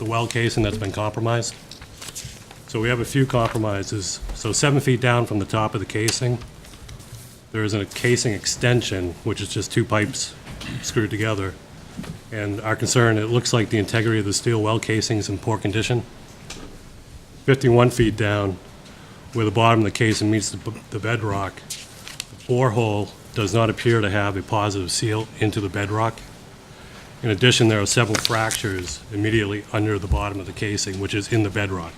well casing that's been compromised. So we have a few compromises. So 7 feet down from the top of the casing, there is a casing extension, which is just two pipes screwed together. And our concern, it looks like the integrity of the steel well casing is in poor condition. 51 feet down, where the bottom of the casing meets the bedrock, the borehole does not appear to have a positive seal into the bedrock. In addition, there are several fractures immediately under the bottom of the casing, which is in the bedrock.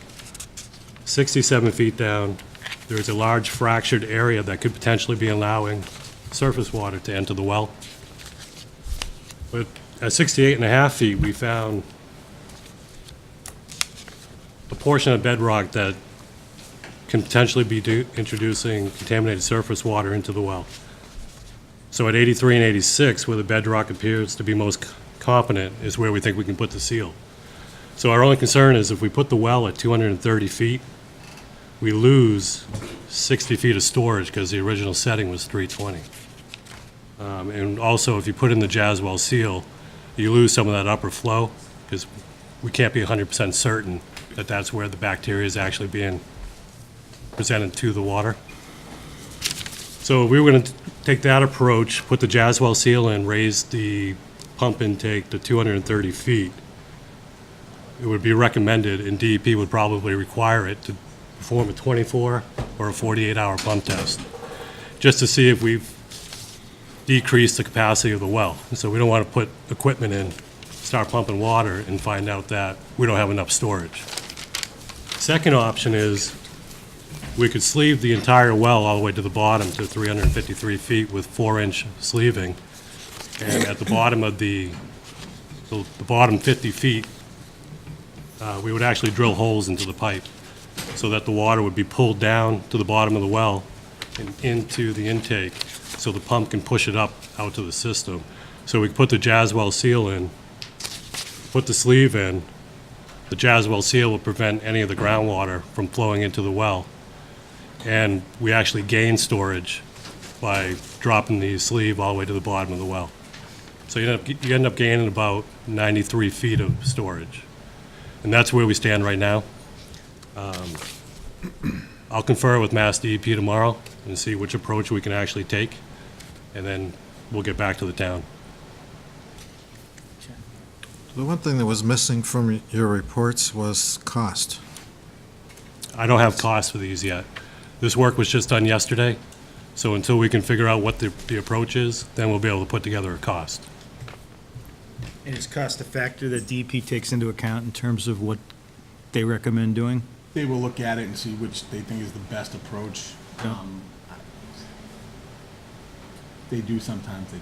67 feet down, there is a large fractured area that could potentially be allowing surface water to enter the well. But at 68.5 feet, we found a portion of bedrock that can potentially be introducing contaminated surface water into the well. So at 83 and 86, where the bedrock appears to be most competent, is where we think we can put the seal. So our only concern is if we put the well at 230 feet, we lose 60 feet of storage because the original setting was 320. And also, if you put in the jazz well seal, you lose some of that upper flow because we can't be 100% certain that that's where the bacteria is actually being presented to the water. So we were going to take that approach, put the jazz well seal in, raise the pump intake to 230 feet. It would be recommended, and DEP would probably require it, to perform a 24 or a 48-hour pump test, just to see if we've decreased the capacity of the well. So we don't want to put equipment in, start pumping water, and find out that we don't have enough storage. Second option is we could sleeve the entire well all the way to the bottom to 353 feet with 4-inch sleeving. And at the bottom of the bottom 50 feet, we would actually drill holes into the pipe so that the water would be pulled down to the bottom of the well and into the intake so the pump can push it up out to the system. So we could put the jazz well seal in, put the sleeve in. The jazz well seal will prevent any of the groundwater from flowing into the well. And we actually gain storage by dropping the sleeve all the way to the bottom of the well. So you end up gaining about 93 feet of storage. And that's where we stand right now. I'll confer with Mass DEP tomorrow and see which approach we can actually take, and then we'll get back to the town. The one thing that was missing from your reports was cost. I don't have costs for these yet. This work was just done yesterday, so until we can figure out what the approach is, then we'll be able to put together a cost. And is cost a factor that DEP takes into account in terms of what they recommend doing? They will look at it and see which they think is the best approach. They do sometimes, they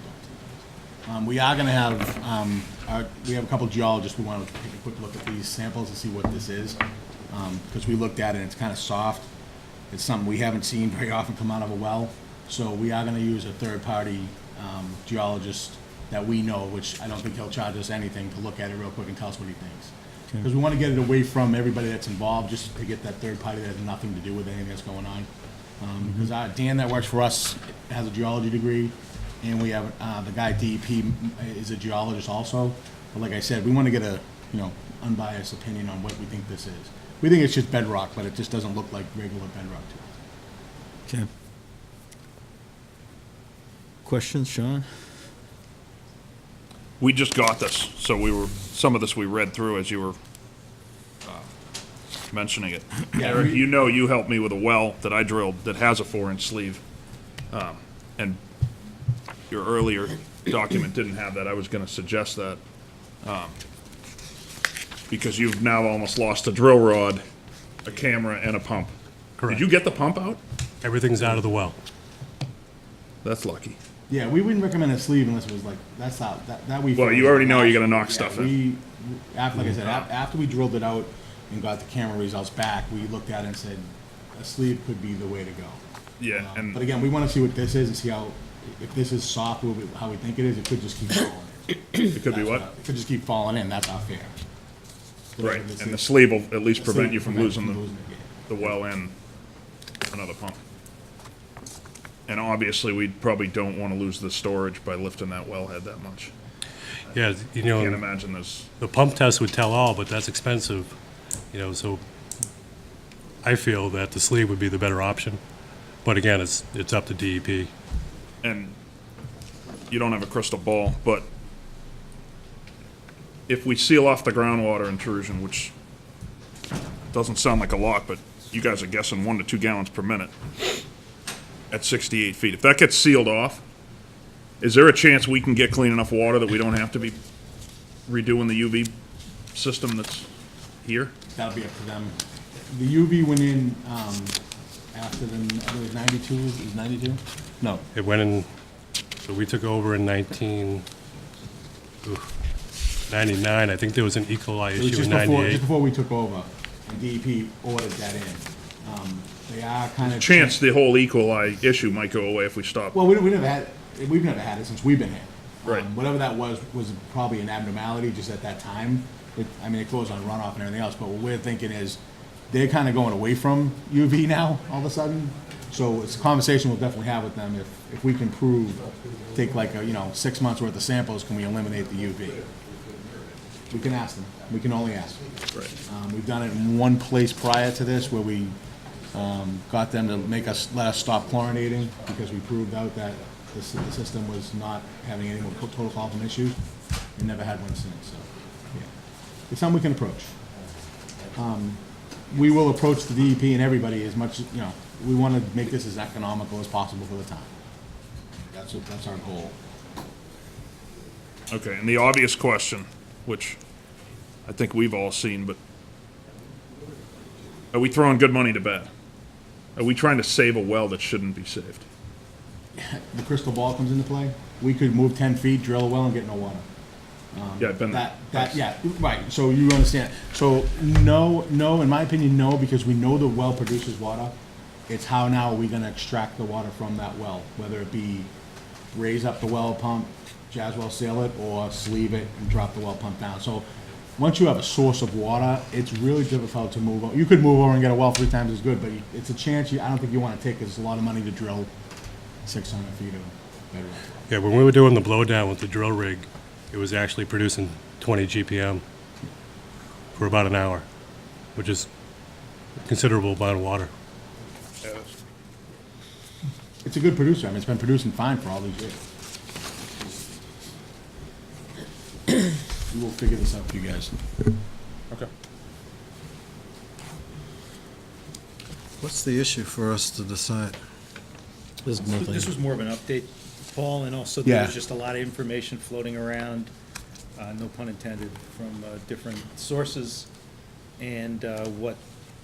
don't. We are gonna have, we have a couple geologists, we want to take a quick look at these samples and see what this is. Because we looked at it and it's kind of soft. It's something we haven't seen very often come out of a well. So we are gonna use a third-party geologist that we know, which I don't think he'll charge us anything, to look at it real quick and tell us what he thinks. Because we want to get it away from everybody that's involved, just to get that third party that has nothing to do with anything that's going on. Because Dan that works for us has a geology degree, and we have the guy at DEP is a geologist also. But like I said, we want to get a unbiased opinion on what we think this is. We think it's just bedrock, but it just doesn't look like regular bedrock to us. Okay. Questions, Sean? We just got this, so some of this we read through as you were mentioning it. Yeah, Eric, you helped me with a well that I drilled that has a 4-inch sleeve. And your earlier document didn't have that. I was gonna suggest that. Because you've now almost lost a drill rod, a camera, and a pump. Correct. Did you get the pump out? Everything's out of the well. That's lucky. Yeah, we wouldn't recommend a sleeve unless it was like, that's out, that we. Well, you already know you're gonna knock Yeah, stuff in. Like I said, after we drilled it out and got the camera results back, we looked at it and said, a sleeve could be the way to go. Yeah, and But again, we want to see what this is and see how, if this is soft, how we think it is, it could just keep falling in. it could be what? It could just keep falling in, that's not fair. Right, and the sleeve will at least The prevent sleeve you from will losing prevent you the well and another pump. And obviously, we probably don't want to lose the storage by lifting that wellhead that much. Yeah, you Can't know, imagine this. the pump test would tell all, but that's expensive, you know, so I feel that the sleeve would be the better option. But again, it's up to DEP. And you don't have a crystal ball, but if we seal off the groundwater intrusion, which doesn't sound like a lot, but you guys are guessing 1 to 2 gallons per minute at 68 feet. If that gets sealed off, is there a chance we can get clean enough water that we don't have to be redoing the UV system that's here? That'll be up to them. The UV went in, after the, I think it was 92, it was 92? No, It went in, so we took over in 99. I think there was an E. coli it was issue in just before, 98. just before we took over, and DEP ordered that in. They are kind of. Chance the whole E. coli issue might go away if we stop. Well, we've never had it since we've been here. Right. Whatever that was probably an abnormality just at that time. It goes on runoff and everything else, but what we're thinking is they're kind of going away from UV now, all of a sudden. So it's a conversation we'll definitely have with them if we can prove, take like 6 months worth of samples, can we eliminate the UV? We can ask them. We can only ask. Right. We've done it in one place prior to this where we got them to let us stop chlorinating because we proved out that the system was not having any more total complement issues. We never had one since, so, yeah. It's something we can approach. We will approach the DEP and everybody as much, we want to make this as economical as possible for the town. That's our goal. Okay, and the obvious question, which I think we've all seen, but are we throwing good money to bed? Are we trying to save a well that shouldn't be saved? The crystal ball comes into play. We could move 10 feet, drill a well, and get no water. Yeah, I've been there. Yeah, right, so you understand. So, no, in my opinion, no, because we know the well produces water. It's how now are we gonna extract the water from that well, whether it be raise up the well pump, Jaswell seal it, or sleeve it and drop the well pump down. So, once you have a source of water, it's really difficult to move over. You could move over and get a well 3 times as good, but it's a chance I don't think you wanna take, 'cause it's a lot of money to drill 600 feet of bedrock. Yeah, when we were doing the blowdown with the drill rig, it was actually producing 20 GPM for about an hour, which is a considerable amount of water. It's a good producer. It's been producing fine for all these years. We will figure this out for you guys. Okay. What's the issue for us to decide? There's nothing. This was more of an update, Paul, and also there Yeah. was just a lot of information floating around, no pun intended, from different sources, and what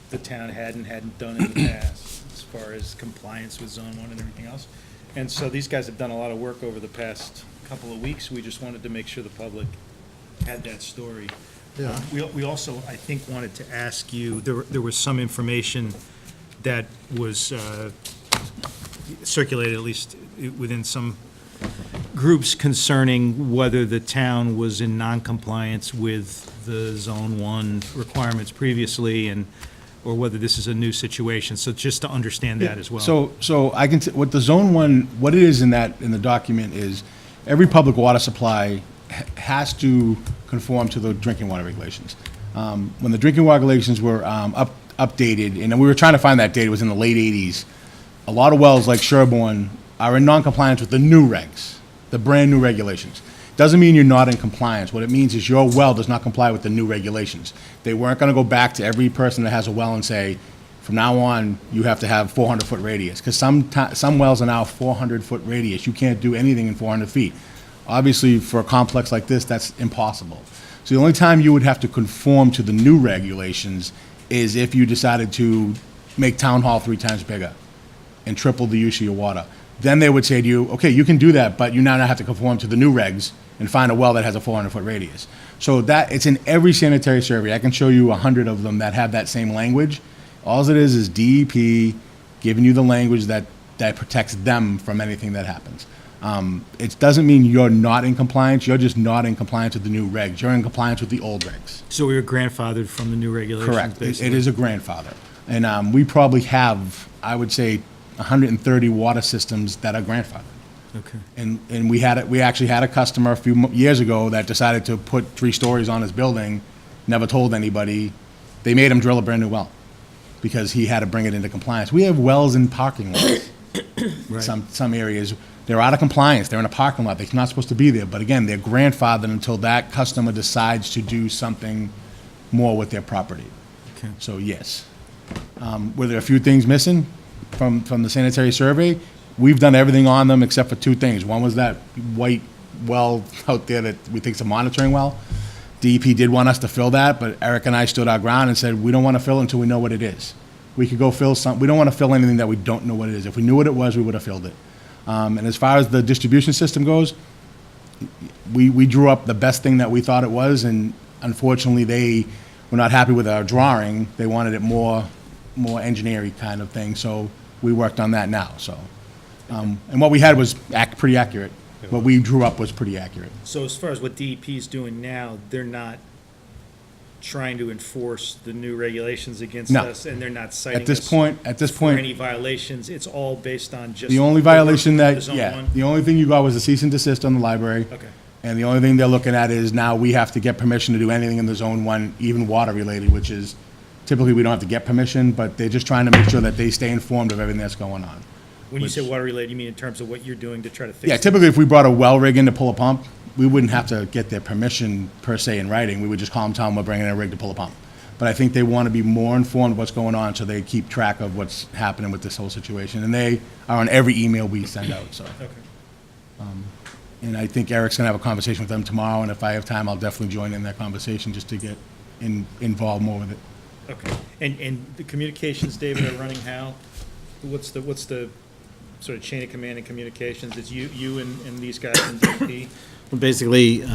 the town had and hadn't done in the past, as far as compliance with Zone 1 and everything else. And so these guys have done a lot of work over the past couple of weeks. We just wanted to make sure the public had that story. Yeah. We also, I think, wanted to ask you, there was some information that was circulated, at least within some groups, concerning whether the town was in non-compliance with the Zone 1 requirements previously, or whether this is a new situation. So just to understand that as well. So I can, what the Zone 1, what it is in the document is, every public water supply has to conform to the drinking water regulations. When the drinking water regulations were updated, and we were trying to find that date, it was in the late 80s, a lot of wells like Sherborn are in non-compliance with the new regs, the brand-new regulations. Doesn't mean you're not in compliance. What it means is your well does not comply with the new regulations. They weren't going to go back to every person that has a well and say, from now on, you have to have 400-foot radius, because some wells are now 400-foot radius. You can't do anything in 400 feet. Obviously, for a complex like this, that's impossible. So the only time you would have to conform to the new regulations is if you decided to make town hall 3 times bigger and triple the use of your water. Then they would say to you, okay, you can do that, but you now have to conform to the new regs and find a well that has a 400-foot radius. So that, it's in every sanitary survey. I can show you 100 of them that have that same language. All it is DEP giving you the language that that protects them from anything that happens. It doesn't mean you're not in compliance, you're just not in compliance with the new regs. You're in compliance with the old regs. So we were grandfathered from the new regulations, Correct. basically? It is a grandfather. And we probably have, I would say, 130 water systems that are grandfathered. Okay. And we actually had a customer a few years ago that decided to put 3 stories on his building, never told anybody. They made him drill a brand-new well because he had to bring it into compliance. We have wells in parking lots. Right. Some areas, they're out of compliance. They're in a parking lot. They're not supposed to be there. But again, they're grandfathered until that customer decides to do something more with their property. Okay. So yes. Were there a few things missing from the sanitary survey? We've done everything on them except for 2 things. One was that white well out there that we think is a monitoring well. DEP did want us to fill that, but Eric and I stood our ground and said, we don't want to fill it until we know what it is. We could go fill some, we don't want to fill anything that we don't know what it is. If we knew what it was, we would have filled it. And as far as the distribution system goes, we drew up the best thing that we thought it was, and unfortunately, they were not happy with our drawing. They wanted it more engineering kind of thing, so we worked on that now, so. And what we had was pretty accurate. What we drew up was pretty accurate. So as far as what DEP is doing now, they're not trying to enforce the new regulations against No. us, and they're not citing At this us point, for any violations? It's all based on just... the only the work violation of that, the Zone yeah, 1? the only thing you got was a cease and desist on the library. Okay. And the only thing they're looking at is now we have to get permission to do anything in the Zone 1, even water related, which is typically we don't have to get permission, but they're just trying to make sure that they stay informed of everything that's going on. When you say water related, you mean in terms of what you're doing to try to fix Yeah, it? typically if we brought a well rig in to pull a pump, we wouldn't have to get their permission per se in writing. We would just call them, tell them we're bringing in a rig to pull a pump. But I think they want to be more informed of what's going on so they keep track of what's happening with this whole situation. And they are on every email we send out, so. Okay. And I think Eric's going to have a conversation with them tomorrow, and if I have time, I'll definitely join in that conversation just to get involved more with it. Okay. And the communications, David, are running how? What's the sort of chain of command and communications? It's you and these guys in DEP? Well, basically,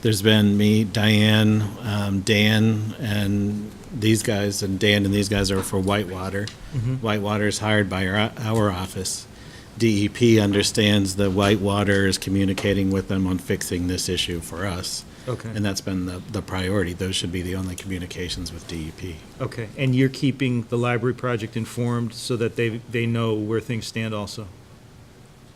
there's been me, Diane, Dan, and these guys, and Dan and these guys are for Whitewater. Mhm. Whitewater is hired by our office. DEP understands that Whitewater is communicating with them on fixing this issue for us. Okay. And that's been the priority. Those should be the only communications with DEP. Okay. And you're keeping the library project informed so that they know where things stand also?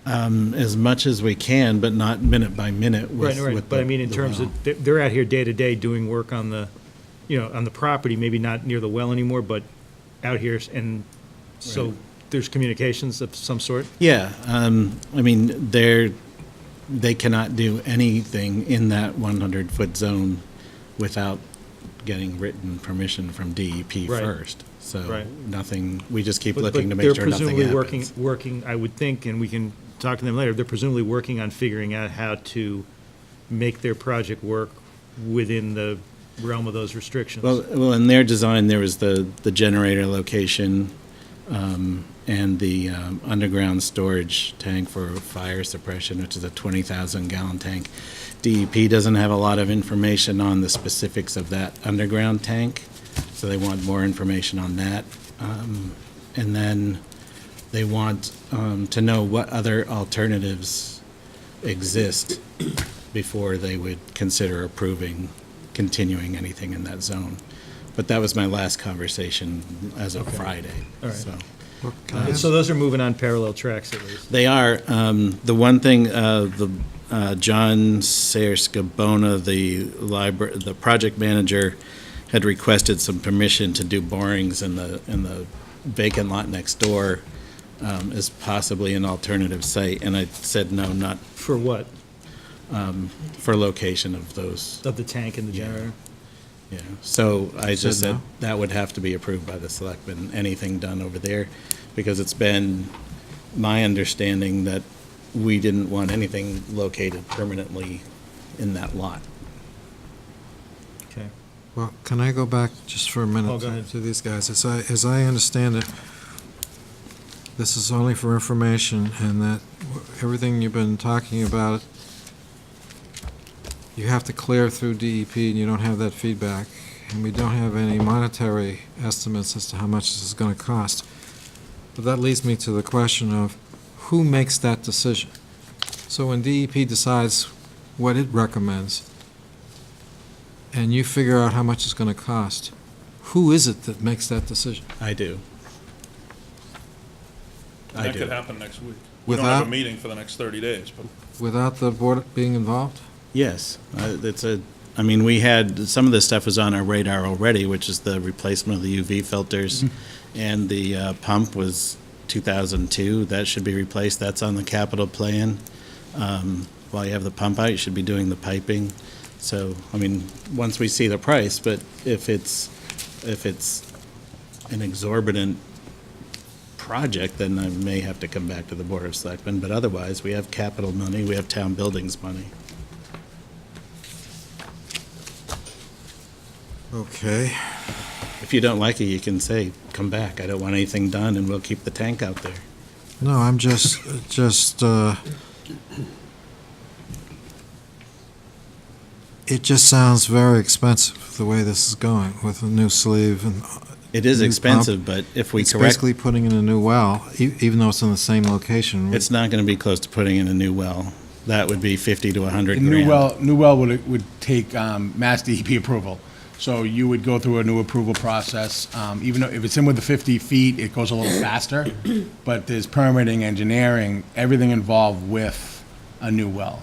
As much as we can, but not minute by minute with Right. But I mean, in terms well. of, they're out here day to day doing work on the, on the property, maybe not near the well anymore, but out here, and so Right. there's communications of some sort? Yeah, I mean, they cannot do anything in that 100-foot zone without getting written permission from DEP Right. first. So Right. nothing, we just keep But looking to make sure nothing they're presumably happens. working, I would think, and we can talk to them later, they're presumably working on figuring out how to make their project work within the realm of those restrictions. Well, in their design, there was the generator location and the underground storage tank for fire suppression, which is a 20,000-gallon tank. DEP doesn't have a lot of information on the specifics of that underground tank, so they want more information on that. And then they want to know what other alternatives exist before they would consider approving continuing anything in that zone. But that was my last conversation as of Friday. All right. So. So those are moving on parallel tracks at least? They are. The one thing, John Sayers-Gabona, the project manager, had requested some permission to do borings in the vacant lot next door as possibly an alternative site, and I said no, not. For what? For location of those. Of the tank and the generator? Yeah, so I just Said said no? that would have to be approved by the selectmen, anything done over there, because it's been my understanding that we didn't want anything located permanently in that lot. Okay. Well, can I go back just for a minute Oh, go ahead. to these guys? As I understand it, this is only for information, and that everything you've been talking about, you have to clear through DEP, and you don't have that feedback, and we don't have any monetary estimates as to how much this is going to cost. But that leads me to the question of who makes that decision? So when DEP decides what it recommends, and you figure out how much it's going to cost, who is it that makes that decision? I do. I That do. could happen next week. We don't have Without- a meeting for the next 30 days, but Without the board being involved? Yes, I mean, we had, some of this stuff was on our radar already, which is the replacement of the UV filters, and the pump was 2002, that should be replaced, that's on the capital plan. While you have the pump out, you should be doing the piping. So, I mean, once we see the price, but if it's an exorbitant project, then I may have to come back to the Board of Selectmen, but otherwise, we have capital money, we have town buildings money. Okay. If you don't like it, you can say, come back, I don't want anything done, and we'll keep the tank out there. No, I'm just, it just sounds very expensive, the way this is going, with a new sleeve and. It is new pump. expensive, but if we It's correct, basically putting in a new well, even though it's in the same location. it's not gonna be close to putting in a new well. That would be 50 to 100 The grand. new well would take Mass DEP approval. So you would go through a new approval process. Even though if it's in with the 50 feet, it goes a little faster. But there's permitting, engineering, everything involved with a new well.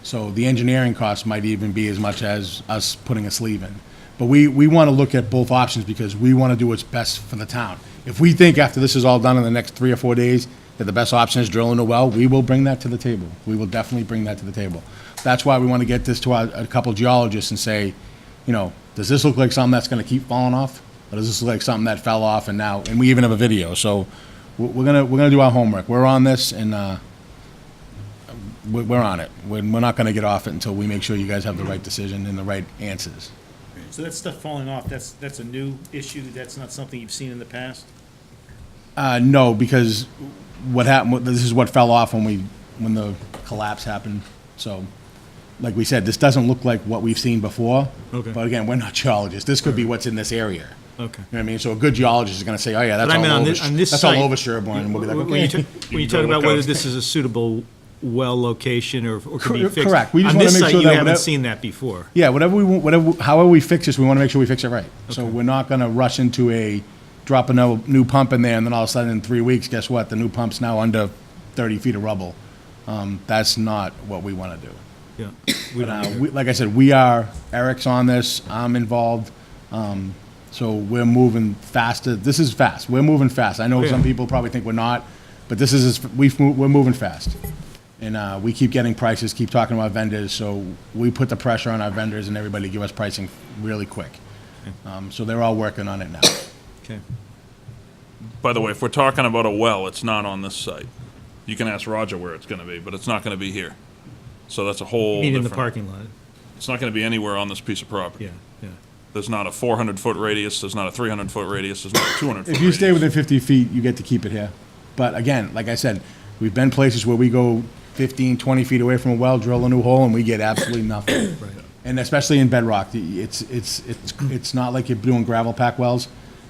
So the engineering cost might even be as much as us putting a sleeve in. But we want to look at both options because we want to do what's best for the town. If we think after this is all done in the next 3 or 4 days that the best option is drilling a well, we will bring that to the table. We will definitely bring that to the table. That's why we want to get this to a couple geologists and say, you know, does this look like something that's going to keep falling off? Or does this look like something that fell off and now, and we even have a video. So we're gonna do our homework. We're on this and we're on it. We're not going to get off it until we make sure you guys have the right decision and the right answers. So that stuff falling off, that's a new issue? That's not something you've seen in the past? No, because what happened, this is what fell off when the collapse happened. So, like we said, this doesn't look like what we've seen before. Okay. But again, we're not geologists. This could be what's in this area. Okay. You know what I mean? So a good geologist is going to say, oh yeah, that's But I mean, all on over. this- on this That's all site- over Sherborn. And we'll be like, When you okay. when you talk about whether this is a suitable well location or can be fixed. Correct. We just On wanna this make site, sure you that haven't whatever- seen that before. Yeah, however we fix this, we want to make sure we fix it right. So we're not going to rush into drop a new pump in there, and then all of a sudden in 3 weeks, guess what? The new pump's now under 30 feet of rubble. That's not what we want to do. Yeah. We don't either. Like I said, Eric's on this, I'm involved, so we're moving faster. This is fast. We're moving fast. I know Oh, yeah. some people probably think we're not, but this is, we're moving fast. And we keep getting prices, keep talking about vendors, so we put the pressure on our vendors and everybody to give us pricing really quick. So they're all working on it now. Okay. by the way, if we're talking about a well, it's not on this site. You can ask Roger where it's gonna be, but it's not gonna be here. So that's a whole Mean in the different- parking lot? It's not gonna be anywhere on this piece of property. Yeah, yeah. There's not a 400-foot radius, there's not a 300-foot radius, there's not a 200-foot radius. If you stay within 50 feet, you get to keep it here. But again, like I said, we've been places where we go 15, 20 feet away from a well, drill a new hole, and we get absolutely nothing. Right. And especially in bedrock, it's not like you're doing gravel pack wells.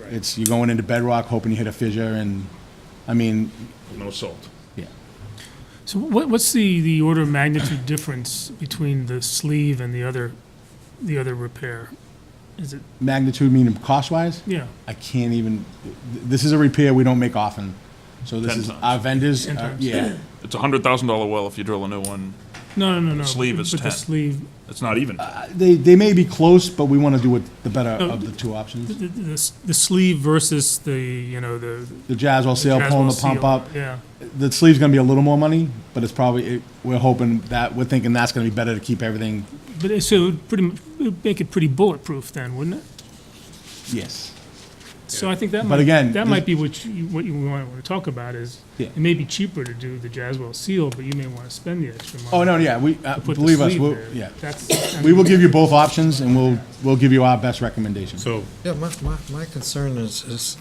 It's, you're going into bedrock hoping you hit a fissure, and, I mean, No salt. yeah. So what's the order of magnitude difference between the sleeve and the other repair? Is it, Magnitude meaning cost-wise? yeah, I can't even, this is a repair we don't make often. So this 10 is, times. our vendors, 10 times. yeah. It's a $100,000 well if you drill a new one. no. Sleeve is But 10. the sleeve, It's not even. They may be close, but we want to do the better of the two options. the sleeve versus the The Jazzwell seal, pulling the Jazzwell pump seal, up. yeah. The sleeve's gonna be a little more money, but it's probably, we're hoping that, we're thinking that's gonna be better to keep everything, But so it would make it pretty bulletproof then, wouldn't it? yes. So I think that But might, again, that this- might be what you want to talk about is, Yeah. it may be cheaper to do the Jazzwell seal, but you may want to spend the extra money. Oh, no, yeah, we, to put the believe us, sleeve we'll, there. yeah. That's, I We mean, will give you both options, and we'll give you our best recommendation. So, Yeah, my concern is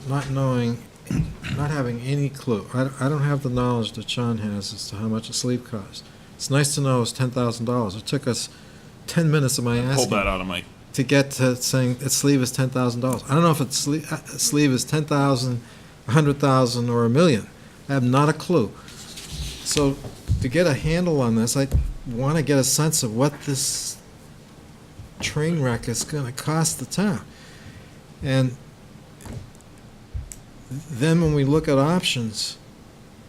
not knowing, not having any clue. I don't have the knowledge that Sean has as to how much a sleeve costs. It's nice to know it's $10,000. It took us 10 minutes of my Pulled asking that out of my, to get to saying its sleeve is $10,000. I don't know if its sleeve is 10,000 100,000 or 1 million. I have not a clue. So to get a handle on this, I want to get a sense of what this train wreck is going to cost the town. And then when we look at options,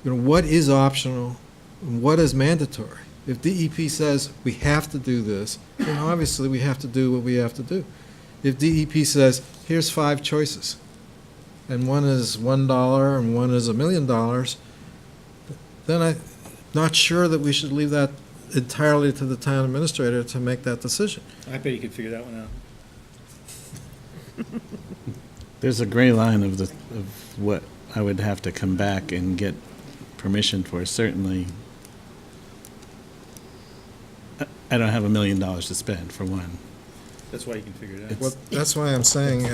what is optional and what is mandatory? If DEP says we have to do this, then obviously we have to do what we have to do. If DEP says, here's 5 choices, and one is $1 and one is $1 million, then I'm not sure that we should leave that entirely to the town administrator to make that decision. I bet you could figure that one out. There's a gray line of what I would have to come back and get permission for. Certainly, I don't have $1 million to spend, for one. That's why you can figure it out. Well, that's why I'm saying,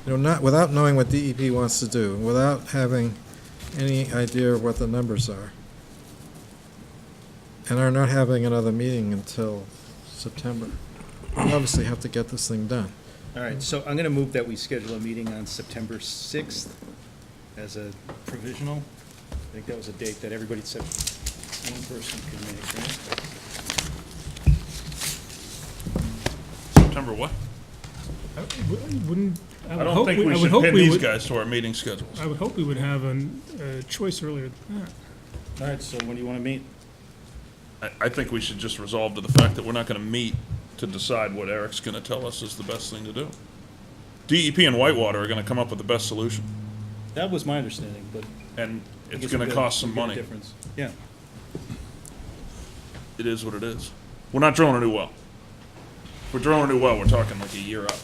not without knowing what DEP wants to do, without having any idea of what the numbers are, and are not having another meeting until September, we obviously have to get this thing done. All right, so I'm going to move that we schedule a meeting on September 6th as a provisional. I think that was a date that everybody said one person could make, right? September what? Wouldn't, I don't think we should pin these guys to our meeting schedules. I would hope we would have a choice earlier than that. All right, so when do you want to meet? I think we should just resolve to the fact that we're not gonna meet to decide what Eric's gonna tell us is the best thing to do. DEP and Whitewater are gonna come up with the best solution, That was my understanding, but. and I it's guess gonna we've got- cost some we've got a money. difference. Yeah. It is what it is. We're not drilling a new well. If we're drilling a new well, we're talking like a year out.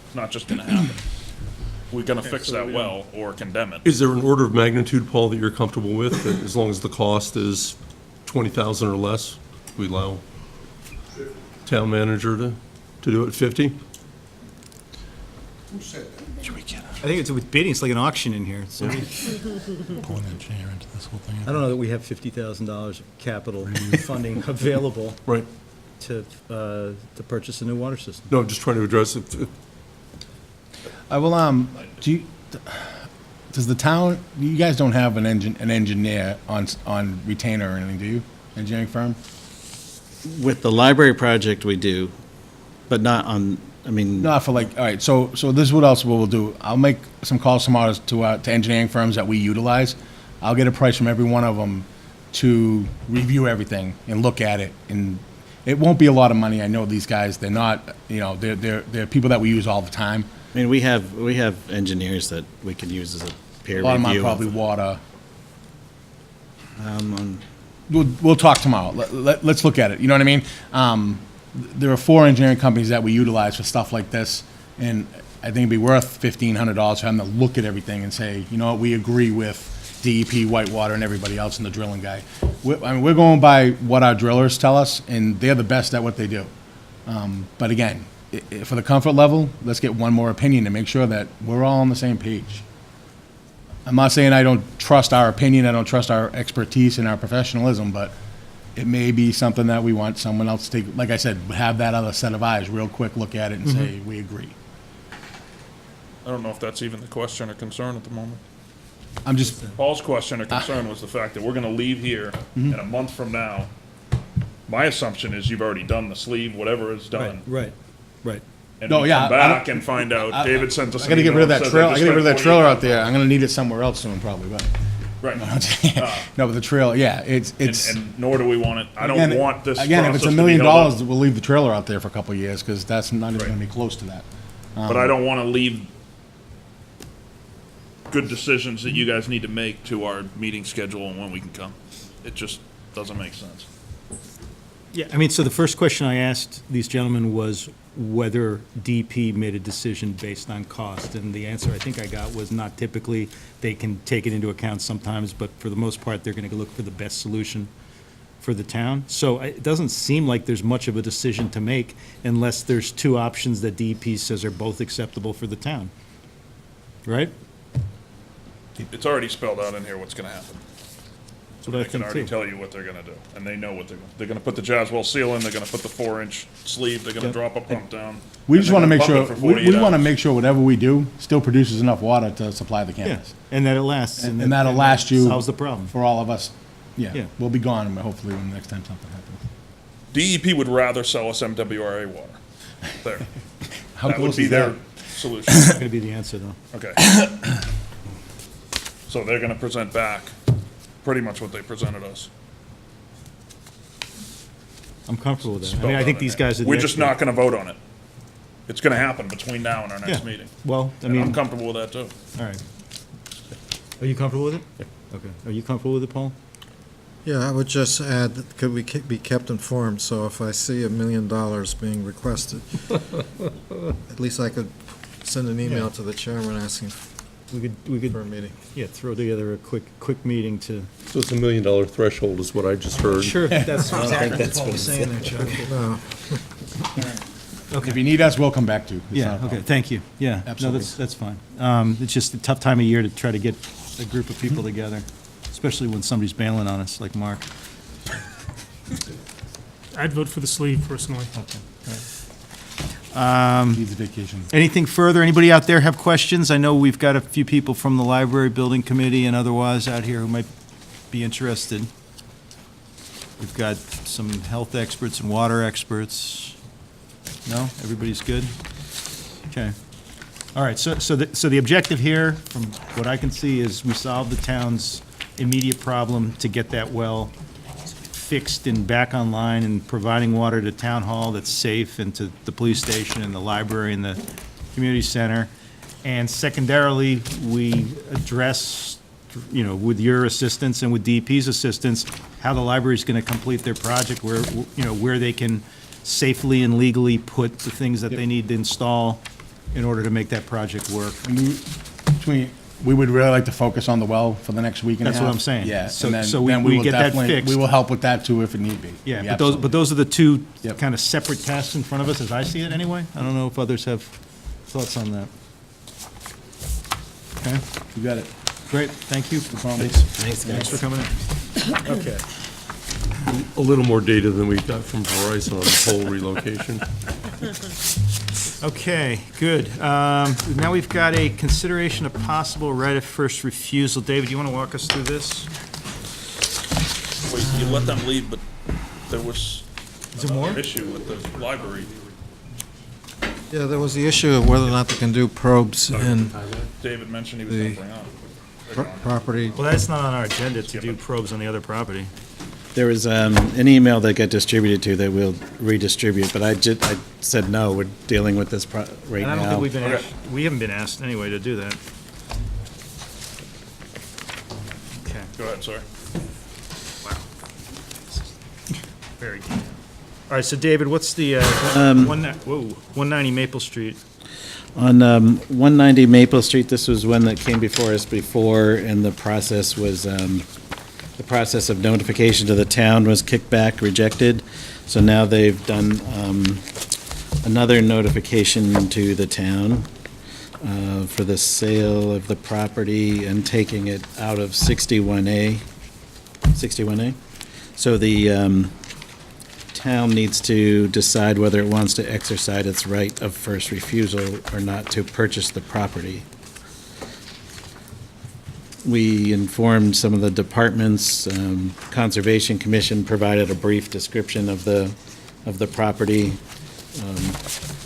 It's not just gonna happen. We're gonna fix so that we well or condemn it. Is there an order of magnitude, Paul, that you're comfortable with, that as long as the cost is 20,000 or less, we allow town manager to do it 50? Who said that? I think it's with bidding, it's like an auction in here, so. Pulling that chair into this whole thing. I don't know that we have $50,000 of capital funding available Right. to purchase a new water system. No, I'm just trying to address it. I will, does the town, you guys don't have an engineer on retainer or anything, do you? Engineering firm? With the library project, we do, but not on, I mean, Not for like, all right, so this is what else we'll do. I'll make some calls tomorrow to engineering firms that we utilize. I'll get a price from every one of them to review everything and look at it. And it won't be a lot of money. I know these guys, they're not, they're people that we use all the time. I mean, we have engineers that we can use as a peer A lot of them review. are probably water. On We'll talk tomorrow. Let's look at it. You know what I mean? There are 4 engineering companies that we utilize for stuff like this, and I think it'd be worth $1,500 for them to look at everything and say, you know what, we agree with DEP, Whitewater, and everybody else and the drilling guy. We're going by what our drillers tell us, and they're the best at what they do. But again, for the comfort level, let's get one more opinion to make sure that we're all on the same page. I'm not saying I don't trust our opinion, I don't trust our expertise and our professionalism, but it may be something that we want someone else to take, like I said, have that other set of eyes, real quick, look at it and say, we agree. I don't know if that's even the question or concern at the moment. I'm just, Paul's question or concern was the fact that we're gonna leave here in a month from now. My assumption is you've already done the sleeve, whatever is done. Right. And No, we yeah, come I back don't- and find out, David sent us I an gotta get rid email of and that said trailer, they I just gotta get rid of that spent trailer out 48,000. there, I'm gonna need it somewhere else soon, probably, but. Right. No, but the trail, yeah, it's. And nor do we want it, I again, don't want this Again, if process it's to $1 be million, held up. we'll leave the trailer out there for a couple of years, because that's not even Right. gonna be close to that. But I don't wanna leave good decisions that you guys need to make to our meeting schedule and when we can come. It just doesn't make sense. Yeah, I mean, so the first question I asked these gentlemen was whether DP made a decision based on cost, and the answer I think I got was not typically. They can take it into account sometimes, but for the most part, they're gonna look for the best solution for the town. So it doesn't seem like there's much of a decision to make unless there's 2 options that DEP says are both acceptable for the town. Right? It's already spelled out in here what's gonna happen. That's what I They can think already too. tell you what they're gonna do, and they know what they're gonna put the Jaswell seal in, they're gonna put the 4-inch sleeve, they're gonna Yep. drop a pump down. We and just they're want to gonna make pump sure, it for we 48 want to hours. make sure whatever we do still produces enough water to supply the Yeah, campus. and that it lasts. And that'll last you. Solves the problem. For all of us. Yeah. Yeah, we'll be gone hopefully when the next time something happens. DEP would rather sell us MWRA water. There. How That would close be is their that? solution. That's going to be the answer, though. Okay. So they're gonna present back pretty much what they presented us. I'm comfortable with that. I Spelled mean, I out think in these there. guys are the We're just not experts. gonna vote on it. It's gonna happen between now and our next Yeah. meeting. Well, I And I'm mean, comfortable with that too. all right. Are you comfortable with it? Okay. Are you comfortable with it, Paul? Yeah, I would just add, that could we be kept informed, so if I see $1 million being requested, at least I could send an email to the chairman asking We could, for a meeting. yeah, throw together a quick meeting to. So it's $1 million threshold is what I just heard. Sure, that's I don't think that's what I'm he saying there, Chuck. No, If you need us, we'll come back to you. It's not a Yeah, okay, problem. thank you. Yeah, no, Absolutely. that's fine. It's just a tough time of year to try to get a group of people together, especially when somebody's bailing on us, like Mark. I'd vote for the sleeve personally. Needs a vacation. Anything further? Anybody out there have questions? I know we've got a few people from the library building committee and otherwise out here who might be interested. We've got some health experts and water experts. No? Everybody's good? Okay. All right, so the objective here, from what I can see, is we solve the town's immediate problem to get that well fixed and back online and providing water to town hall that's safe and to the police station and the library and the community center. And secondarily, we address, you know, with your assistance and with DEP's assistance, how the library's going to complete their project, where, you know, where they can safely and legally put the things that they need to install in order to make that project work. We would really like to focus on the well for the next week and a half. That's what I'm saying. Yeah, So- and then, so we- then we we will get that definitely, fixed. we will help with that too if it need be. Yeah, We but absolutely- those are the two Yep. kind of separate tasks in front of us, as I see it anyway. I don't know if others have thoughts on that. Okay, You got it. great, thank you. Thanks. Thanks, Thanks for guys. coming in. Okay. A little more data than we got from Verizon on the whole relocation. Okay, good. Now we've got a consideration of possible right of first refusal. David, do you want to walk us through this? Wait, you let them leave, but there was there more? another issue with the library. yeah, there was the issue of whether or not they can do probes in David mentioned he was gonna The- bring up. property. Well, that's not on our agenda to do probes on the other property. There was an email that got distributed to that we'll redistribute, but I said, no, we're dealing with this right And I now. don't think we've been Okay. asked, we haven't been asked anyway to do that. Okay. Go ahead, sorry. Very good. All right, so David, what's the, 190 Maple Street? On 190 Maple Street, this was one that came before us before, and the process was, the process of notification to the town was kicked back, rejected. So now they've done another notification to the town for the sale of the property and taking it out of 61A. 61A? So the town needs to decide whether it wants to exercise its right of first refusal or not to purchase the property. We informed some of the departments, Conservation Commission provided a brief description of the property,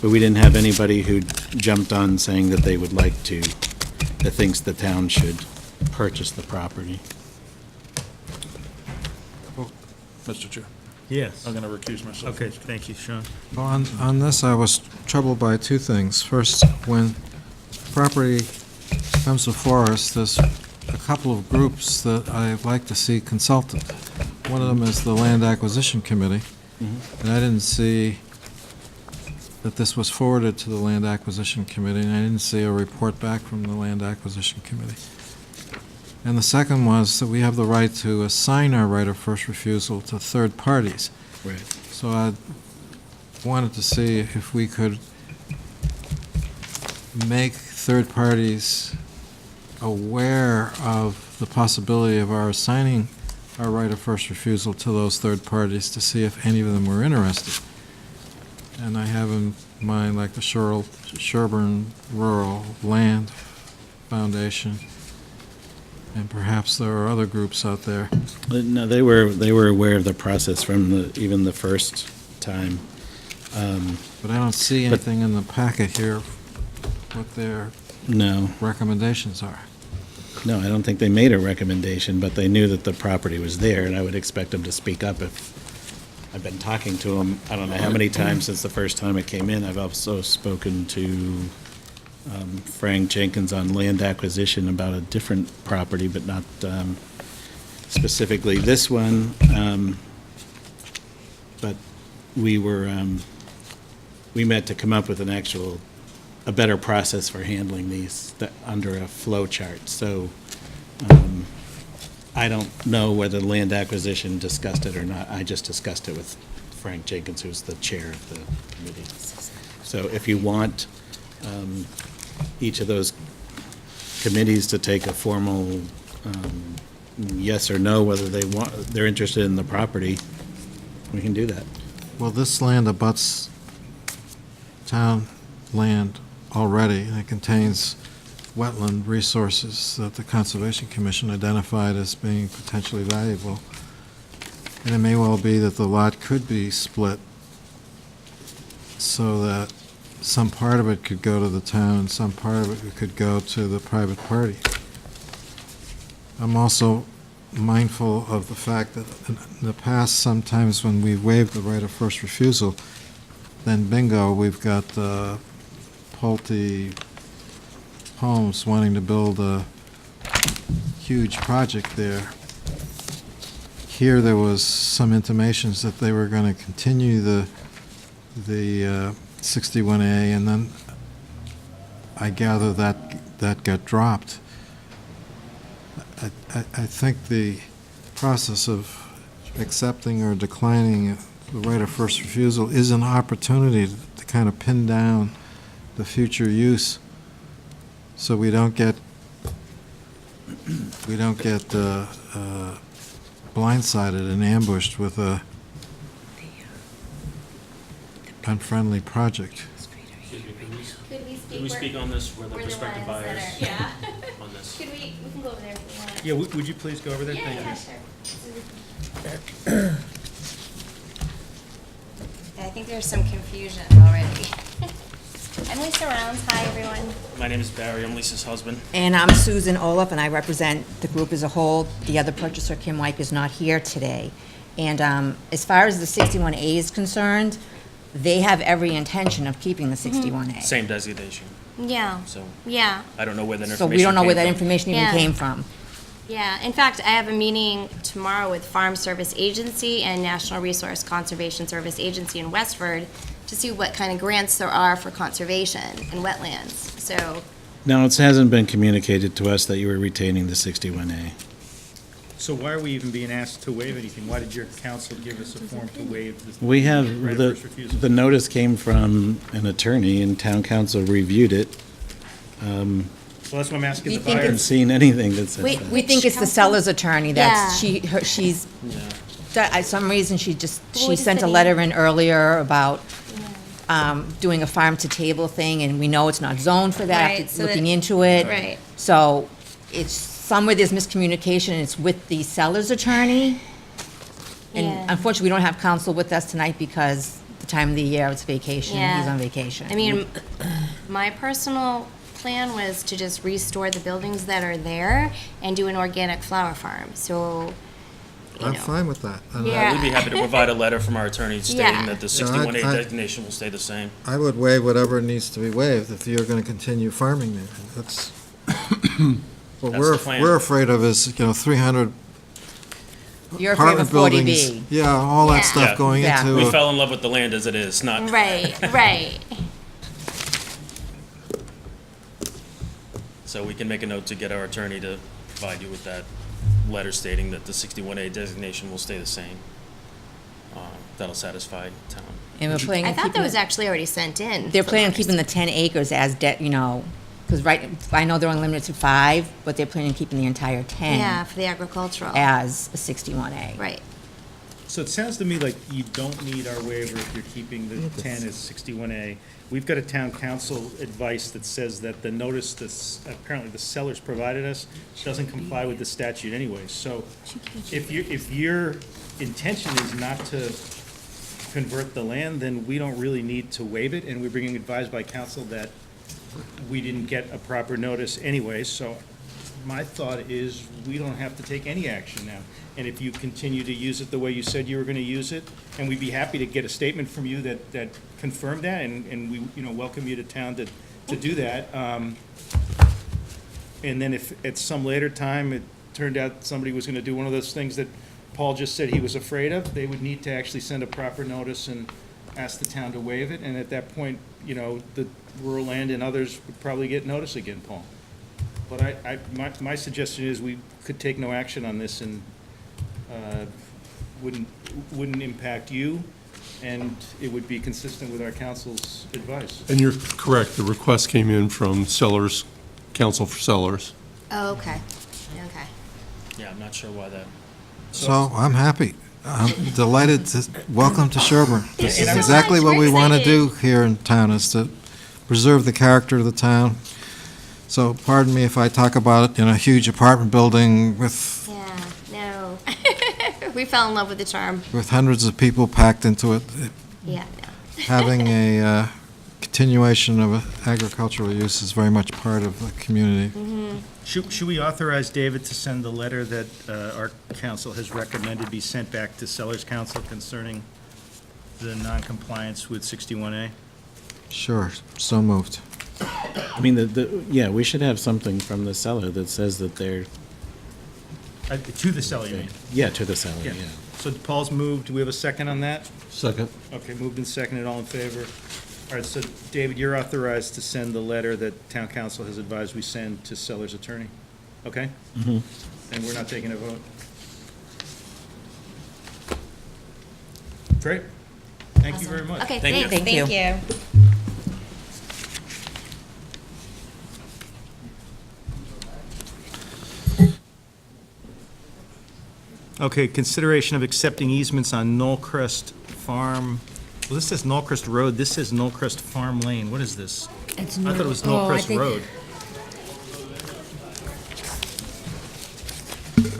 but we didn't have anybody who jumped on saying that they would like to, that thinks the town should purchase the property. Mr. Chair, Yes. I'm gonna recuse myself. Okay, thank you, Sean. Well, on this, I was troubled by two things. First, when property comes before us, there's a couple of groups that I'd like to see consulted. One of them is the Land Acquisition Committee, and I didn't see that this was forwarded to the Land Acquisition Committee, and I didn't see a report back from the Land Acquisition Committee. And the second was that we have the right to assign our right of first refusal to third parties. Right. So I wanted to see if we could make third parties aware of the possibility of our assigning our right of first refusal to those third parties to see if any of them were interested. And I have in mind like the Sherborn Rural Land Foundation, and perhaps there are other groups out there. No, they were aware of the process from even the first time. But I don't see anything in the packet here what their No, recommendations are. no, I don't think they made a recommendation, but they knew that the property was there, and I would expect them to speak up if, I've been talking to them, I don't know how many times since the first time it came in. I've also spoken to Frank Jenkins on land acquisition about a different property, but not specifically this one. But we met to come up with a better process for handling these under a flow chart. So I don't know whether land acquisition discussed it or not. I just discussed it with Frank Jenkins, who's the chair of the committee. So if you want each of those committees to take a formal yes or no, whether they're interested in the property, we can do that. Well, this land abuts town land already, and it contains wetland resources that the Conservation Commission identified as being potentially valuable. And it may well be that the lot could be split so that some part of it could go to the town and some part of it could go to the private party. I'm also mindful of the fact that in the past, sometimes when we've waived the right of first refusal, then bingo, we've got Pulte Homes wanting to build a huge project there. Here, there was some intimations that they were going to continue the 61A, and then I gather that got dropped. I think the process of accepting or declining the right of first refusal is an opportunity to kind of pin down the future use, so we don't get blindsided and ambushed with a unfriendly project. Could we speak on this? We're the prospective buyers. Yeah. On this. We can go over there if you want. Yeah, would you please go over there? Thank you. Sure. I think there's some confusion already. I'm Lisa Rounds. Hi, everyone. My name is Barry. I'm Lisa's husband. And I'm Susan Olaf, and I represent the group as a whole. The other purchaser, Kim Wyke, is not here today. And as far as the 61A is concerned, they have every intention of keeping the 61A. Same designation. Yeah. So Yeah. I don't know where that information So we don't know where that came from. information even Yeah. came from. Yeah. In fact, I have a meeting tomorrow with Farm Service Agency and National Resource Conservation Service Agency in Westford to see what kind of grants there are for conservation and wetlands. So, Now, it hasn't been communicated to us that you were retaining the 61A. So why are we even being asked to waive anything? Why did your council give us a form to waive the We have, right of first refusal? the notice came from an attorney, and town council reviewed it. Well, that's what I'm asking You the think I haven't buyers. seen anything that says We that. think it's the seller's attorney. That's, Yeah. she's, Yeah. some reason she What is sent the a name? letter in earlier about doing a farm-to-table thing, and we know it's not zoned for that, Right, after so looking that- into it. Right. So it's, somewhere there's miscommunication, and it's with the seller's attorney. And Yeah. unfortunately, we don't have counsel with us tonight because the time of the year, it's vacation, Yeah. he's on vacation. I mean, my personal plan was to just restore the buildings that are there and do an organic flower farm. So, you I'm know. fine with that. And Yeah. We'd be happy to provide a letter from our attorney stating Yeah. that the Yeah, 61A I- designation will stay the same. I would waive whatever needs to be waived if you're going to continue farming there. That's, what That's the plan. we're afraid of is, 300 You're afraid of a apartment 40B. buildings. Yeah, all that Yeah. stuff Yeah. going Yeah. into We a- fell in love with the land as it is, not. Right, right. So we can make a note to get our attorney to provide you with that letter stating that the 61A designation will stay the same. That'll satisfy town. And we're planning I on thought that keeping was actually already sent in. They're from planning on ours. keeping the 10 acres as, Because I know they're only limited to 5, but they're planning on keeping the entire 10 Yeah, for the agricultural. as a 61A. Right. So it sounds to me like you don't need our waiver if you're keeping the 10 as 61A. We've got a town council advice that says that the notice that's apparently the sellers provided us doesn't comply with the statute anyway. So if your intention is not to convert the land, then we don't really need to waive it, and we're being advised by council that we didn't get a proper notice anyway. So my thought is we don't have to take any action now. And if you continue to use it the way you said you were going to use it, and we'd be happy to get a statement from you that confirmed that, and we, welcome you to town to do that. And then if at some later time it turned out somebody was going to do one of those things that Paul just said he was afraid of, they would need to actually send a proper notice and ask the town to waive it. And at that point, the rural land and others would probably get notice again, Paul. But my suggestion is we could take no action on this and wouldn't impact you, and it would be consistent with our council's advice. And you're correct, the request came in from sellers, Council for Sellers. Oh, okay. Okay. Yeah, I'm not sure why that. So I'm happy. I'm delighted to, welcome to Sherborn. This you is so exactly much. what We're we want to excited. do here in town, is to preserve the character of the town. So pardon me if I talk about it in a huge apartment building with Yeah, no. We fell in love with the charm. hundreds of people packed into it. Yeah, no. Having a continuation of agricultural use is very much part of the community. Should we authorize David to send the letter that our council has recommended be sent back to Sellers Council concerning the noncompliance with 61A? Sure, so moved. I mean, yeah, we should have something from the seller that says that they're, To the seller, you mean? yeah, to the seller, yeah. So Paul's moved. Do we have a second on that? Second. Okay, moved and seconded. All in favor? All right, so David, you're authorized to send the letter that town council has advised we send to seller's attorney, okay? Mhm. And we're not taking a vote? Great. Thank you very much. Okay, Thank you. thanks. Thank you. Thank you. Okay, consideration of accepting easements on Knollcrest Farm. Well, this says Knollcrest Road, this says Knollcrest Farm Lane. What is this? I thought it was Knollcrest Road.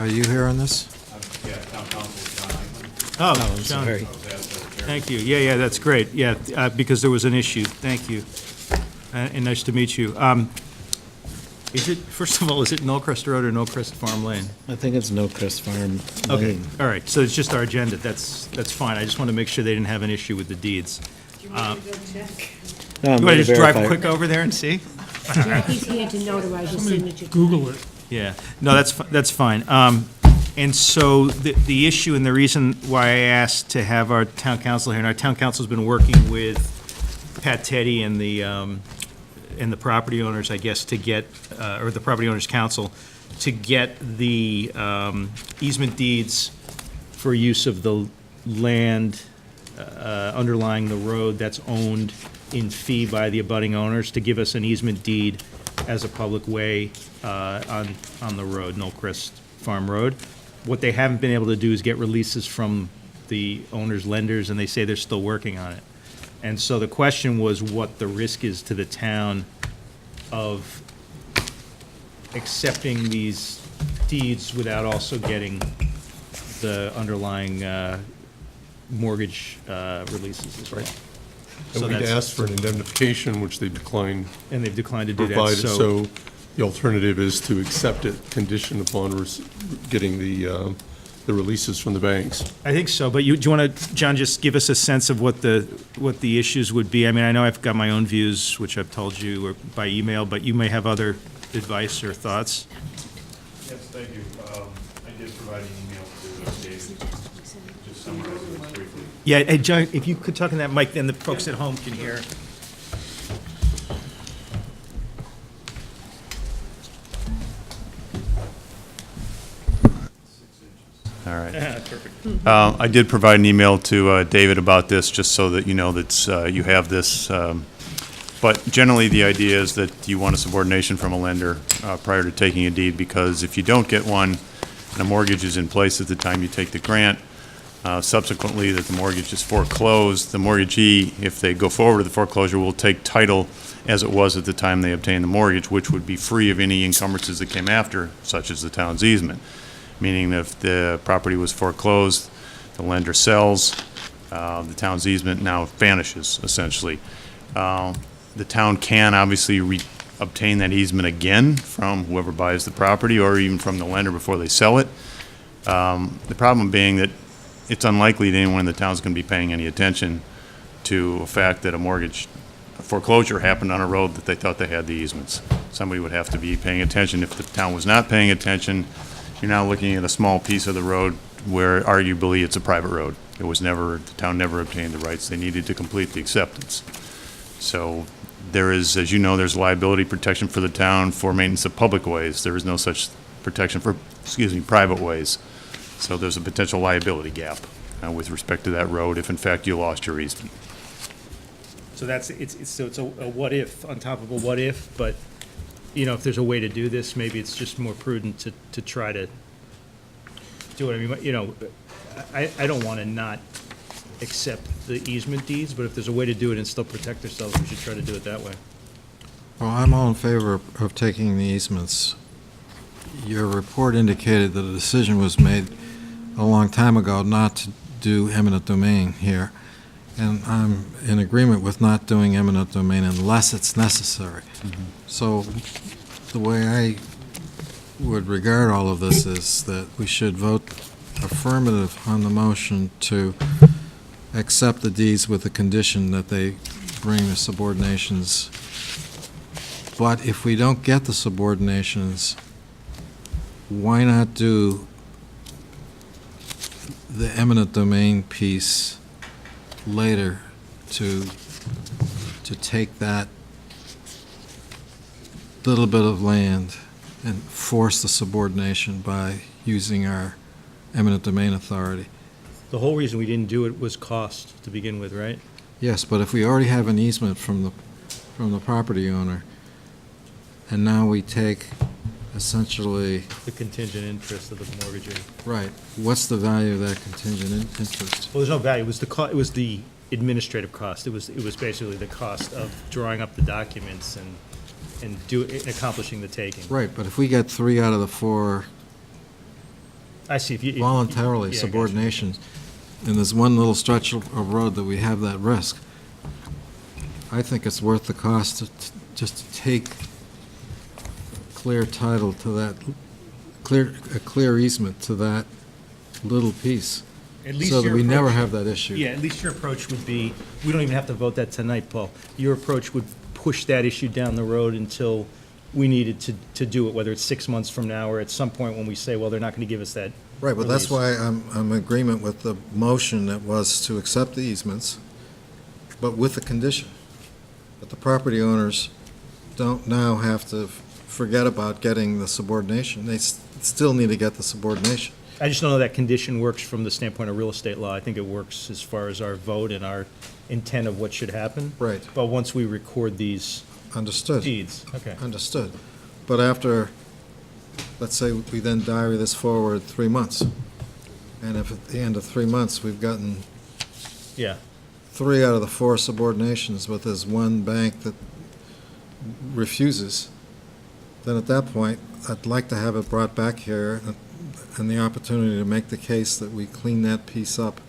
Are you here on this? Oh, I'm John. sorry. Thank you. Yeah, that's great. Yeah, because there was an issue. Thank you. And nice to meet you. First of all, is it Knollcrest Road or Knollcrest Farm Lane? I think it's Knollcrest Farm Okay, Lane. all right, so it's just our agenda. That's fine. I just want to make sure they didn't have an issue with the deeds. Do you want me to go check? No, I'm You want gonna to just drive verify. quick over there and see? Jackie's here to notarize your signature. Google it. Yeah, no, that's fine. And so the issue and the reason why I asked to have our town council here, and our town council's been working with Pat Teddy and the property owners, I guess, to get, or the property owners council, to get the easement deeds for use of the land underlying the road that's owned in fee by the abutting owners, to give us an easement deed as a public way on the road, Knollcrest Farm Road. What they haven't been able to do is get releases from the owner's lenders, and they say they're still working on it. And so the question was what the risk is to the town of accepting these deeds without also getting the underlying mortgage releases as well. And So we'd that's- asked for an indemnification, which they declined. And they've declined to do that, Provided, so- so the alternative is to accept it conditioned upon getting the releases from the banks. I think so, but do you want to, John, just give us a sense of what the issues would be? I mean, I know I've got my own views, which I've told you by email, but you may have other advice or thoughts. Yes, thank you. I did provide an email to David, just summarizing it briefly. Yeah, hey, John, if you could talk in that mic, then the folks at home can hear. All right. Perfect. I did provide an email to David about this, just so that you know that you have this. But generally, the idea is that you want a subordination from a lender prior to taking a deed, because if you don't get one, and a mortgage is in place at the time you take the grant, subsequently that the mortgage is foreclosed, the mortgagee, if they go forward with the foreclosure, will take title as it was at the time they obtained the mortgage, which would be free of any encumbrances that came after, such as the town's easement. Meaning that if the property was foreclosed, the lender sells, the town's easement now vanishes, essentially. The town can obviously obtain that easement again from whoever buys the property, or even from the lender before they sell it. The problem being that it's unlikely that anyone in the town is going to be paying any attention to the fact that a foreclosure happened on a road that they thought they had the easements. Somebody would have to be paying attention. If the town was not paying attention, you're now looking at a small piece of the road where arguably it's a private road. The town never obtained the rights they needed to complete the acceptance. So there is, as you know, there's liability protection for the town for maintenance of public ways. There is no such protection for, private ways. So there's a potential liability gap with respect to that road if in fact you lost your easement. So it's a what if on top of a what if, but, if there's a way to do this, maybe it's just more prudent to try to do it. I mean, I don't want to not accept the easement deeds, but if there's a way to do it and still protect ourselves, we should try to do it that way. Well, I'm all in favor of taking the easements. Your report indicated that a decision was made a long time ago not to do eminent domain here, and I'm in agreement with not doing eminent domain unless it's necessary. So the way I would regard all of this is that we should vote affirmative on the motion to accept the deeds with the condition that they bring the subordinations. But if we don't get the subordinations, why not do the eminent domain piece later to take that little bit of land and force the subordination by using our eminent domain authority? The whole reason we didn't do it was cost to begin with, right? Yes, but if we already have an easement from the property owner, and now we take essentially... The contingent interest of the mortgagee. Right. What's the value of that contingent interest? Well, there's no value. It was the administrative cost. It was basically the cost of drawing up the documents and accomplishing the taking. Right, but if we get 3 out of the 4 I see. voluntarily yeah, subordinations, and there's one little stretch of road that we have that risk, I think it's worth the cost just to take clear title to that, a clear easement to that little piece, At least so that your we never approach- have that issue. Yeah, at least your approach would be, we don't even have to vote that tonight, Paul. Your approach would push that issue down the road until we needed to do it, whether it's 6 months from now or at some point when we say, well, they're not going to give us that Right, but that's release. why I'm in agreement with the motion that was to accept the easements, but with the condition that the property owners don't now have to forget about getting the subordination. They still need to get the subordination. I just don't know that condition works from the standpoint of real estate law. I think it works as far as our vote and our intent of what should happen. Right. But once we record these Understood. deeds, okay. Understood. But after, let's say we then diary this forward 3 months, and if at the end of 3 months, we've gotten Yeah. 3 out of the 4 subordinations, but there's one bank that refuses, then at that point, I'd like to have it brought back here and the opportunity to make the case that we clean that piece up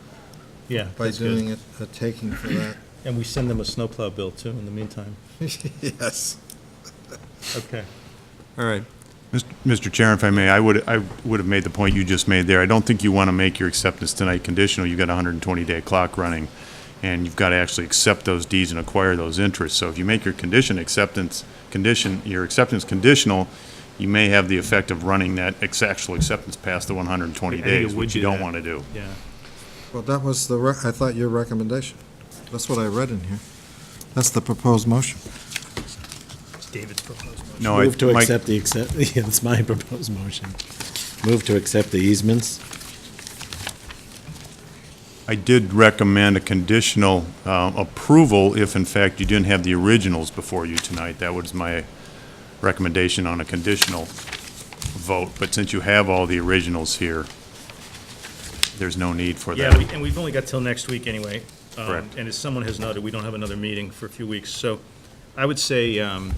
Yeah, by that's good. doing it, a taking for that. And we send them a snowplow bill, too, in the meantime. Yes. Okay. All right. Mr. Chair, if I may, I would have made the point you just made there. I don't think you want to make your acceptance tonight conditional. You've got a 120-day clock running, and you've got to actually accept those deeds and acquire those interests. So if you make your acceptance conditional, you may have the effect of running that actual acceptance past the 120 I think it days, would which you do don't that. want to do. Yeah. Well, that was I thought your recommendation. That's what I read in here. That's the proposed motion. It's David's proposed motion. No, Move to Mike- accept yeah, that's my proposed motion. Move to accept the easements. I did recommend a conditional approval if, in fact, you didn't have the originals before you tonight. That was my recommendation on a conditional vote. But since you have all the originals here, there's no need for Yeah, that. and we've only got till next week anyway. Correct. And as someone has noted, we don't have another meeting for a few weeks. So I would say, I'd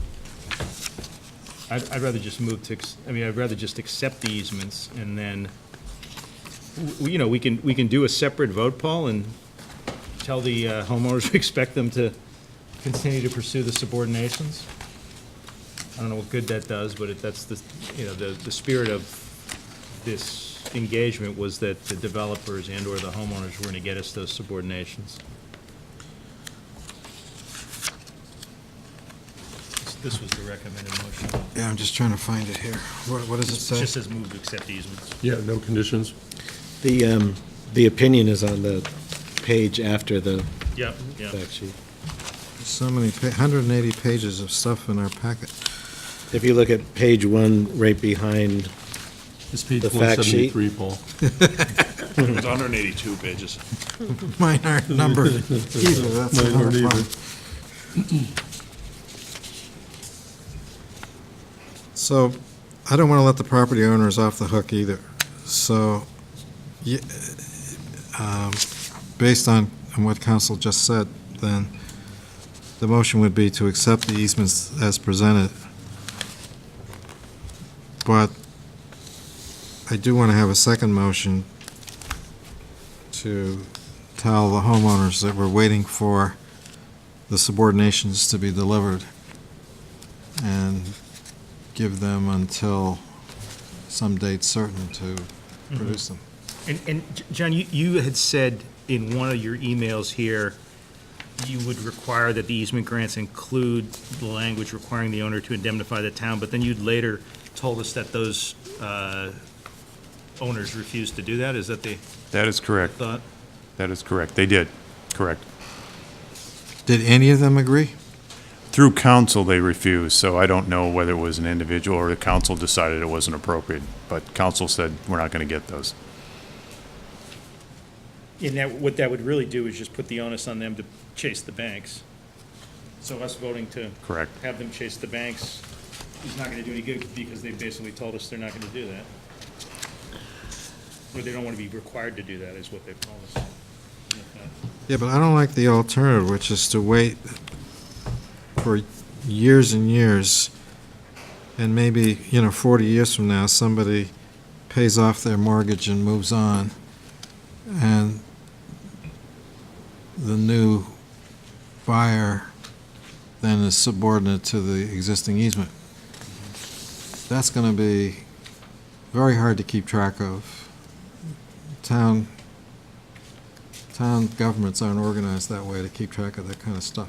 rather just move to, I'd rather just accept the easements and then, we can do a separate vote, Paul, and tell the homeowners we expect them to continue to pursue the subordinations. I don't know what good that does, but that's the spirit of this engagement was that the developers and/or the homeowners were going to get us those subordinations. This was the recommended motion. Yeah, I'm just trying to find it here. What does it say? It just says move to accept easements. Yeah, no conditions. The opinion is on the page after the Yeah. fact sheet. So many, 180 pages of stuff in our packet. If you look at page 1, right behind It's page the fact sheet. 173, Paul. It was 182 pages. Mine aren't numbered either, that's Mine another aren't either. problem. So, I don't want to let the property owners off the hook either. So, based on what council just said, then the motion would be to accept the easements as presented. But I do want to have a second motion to tell the homeowners that we're waiting for the subordinations to be delivered and give them until some date certain to produce them. And John, you had said in one of your emails here, you would require that the easement grants include the language requiring the owner to indemnify the town, but then you'd later told us that those owners refused to do that? Is that the That is correct. thought? That is correct. They did. Correct. Did any of them agree? Through council, they refused, so I don't know whether it was an individual or the council decided it wasn't appropriate. But council said, we're not going to get those. And that, what that would really do is just put the onus on them to chase the banks. So us voting to Correct. have them chase the banks is not gonna do any good because they basically told us they're not gonna do that. Or they don't wanna be required to do that, is what they've told us. Yeah, but I don't like the alternative, which is to wait for years and years, and maybe, 40 years from now, somebody pays off their mortgage and moves on, and the new buyer then is subordinate to the existing easement. That's going to be very hard to keep track of. Town governments aren't organized that way to keep track of that kind of stuff.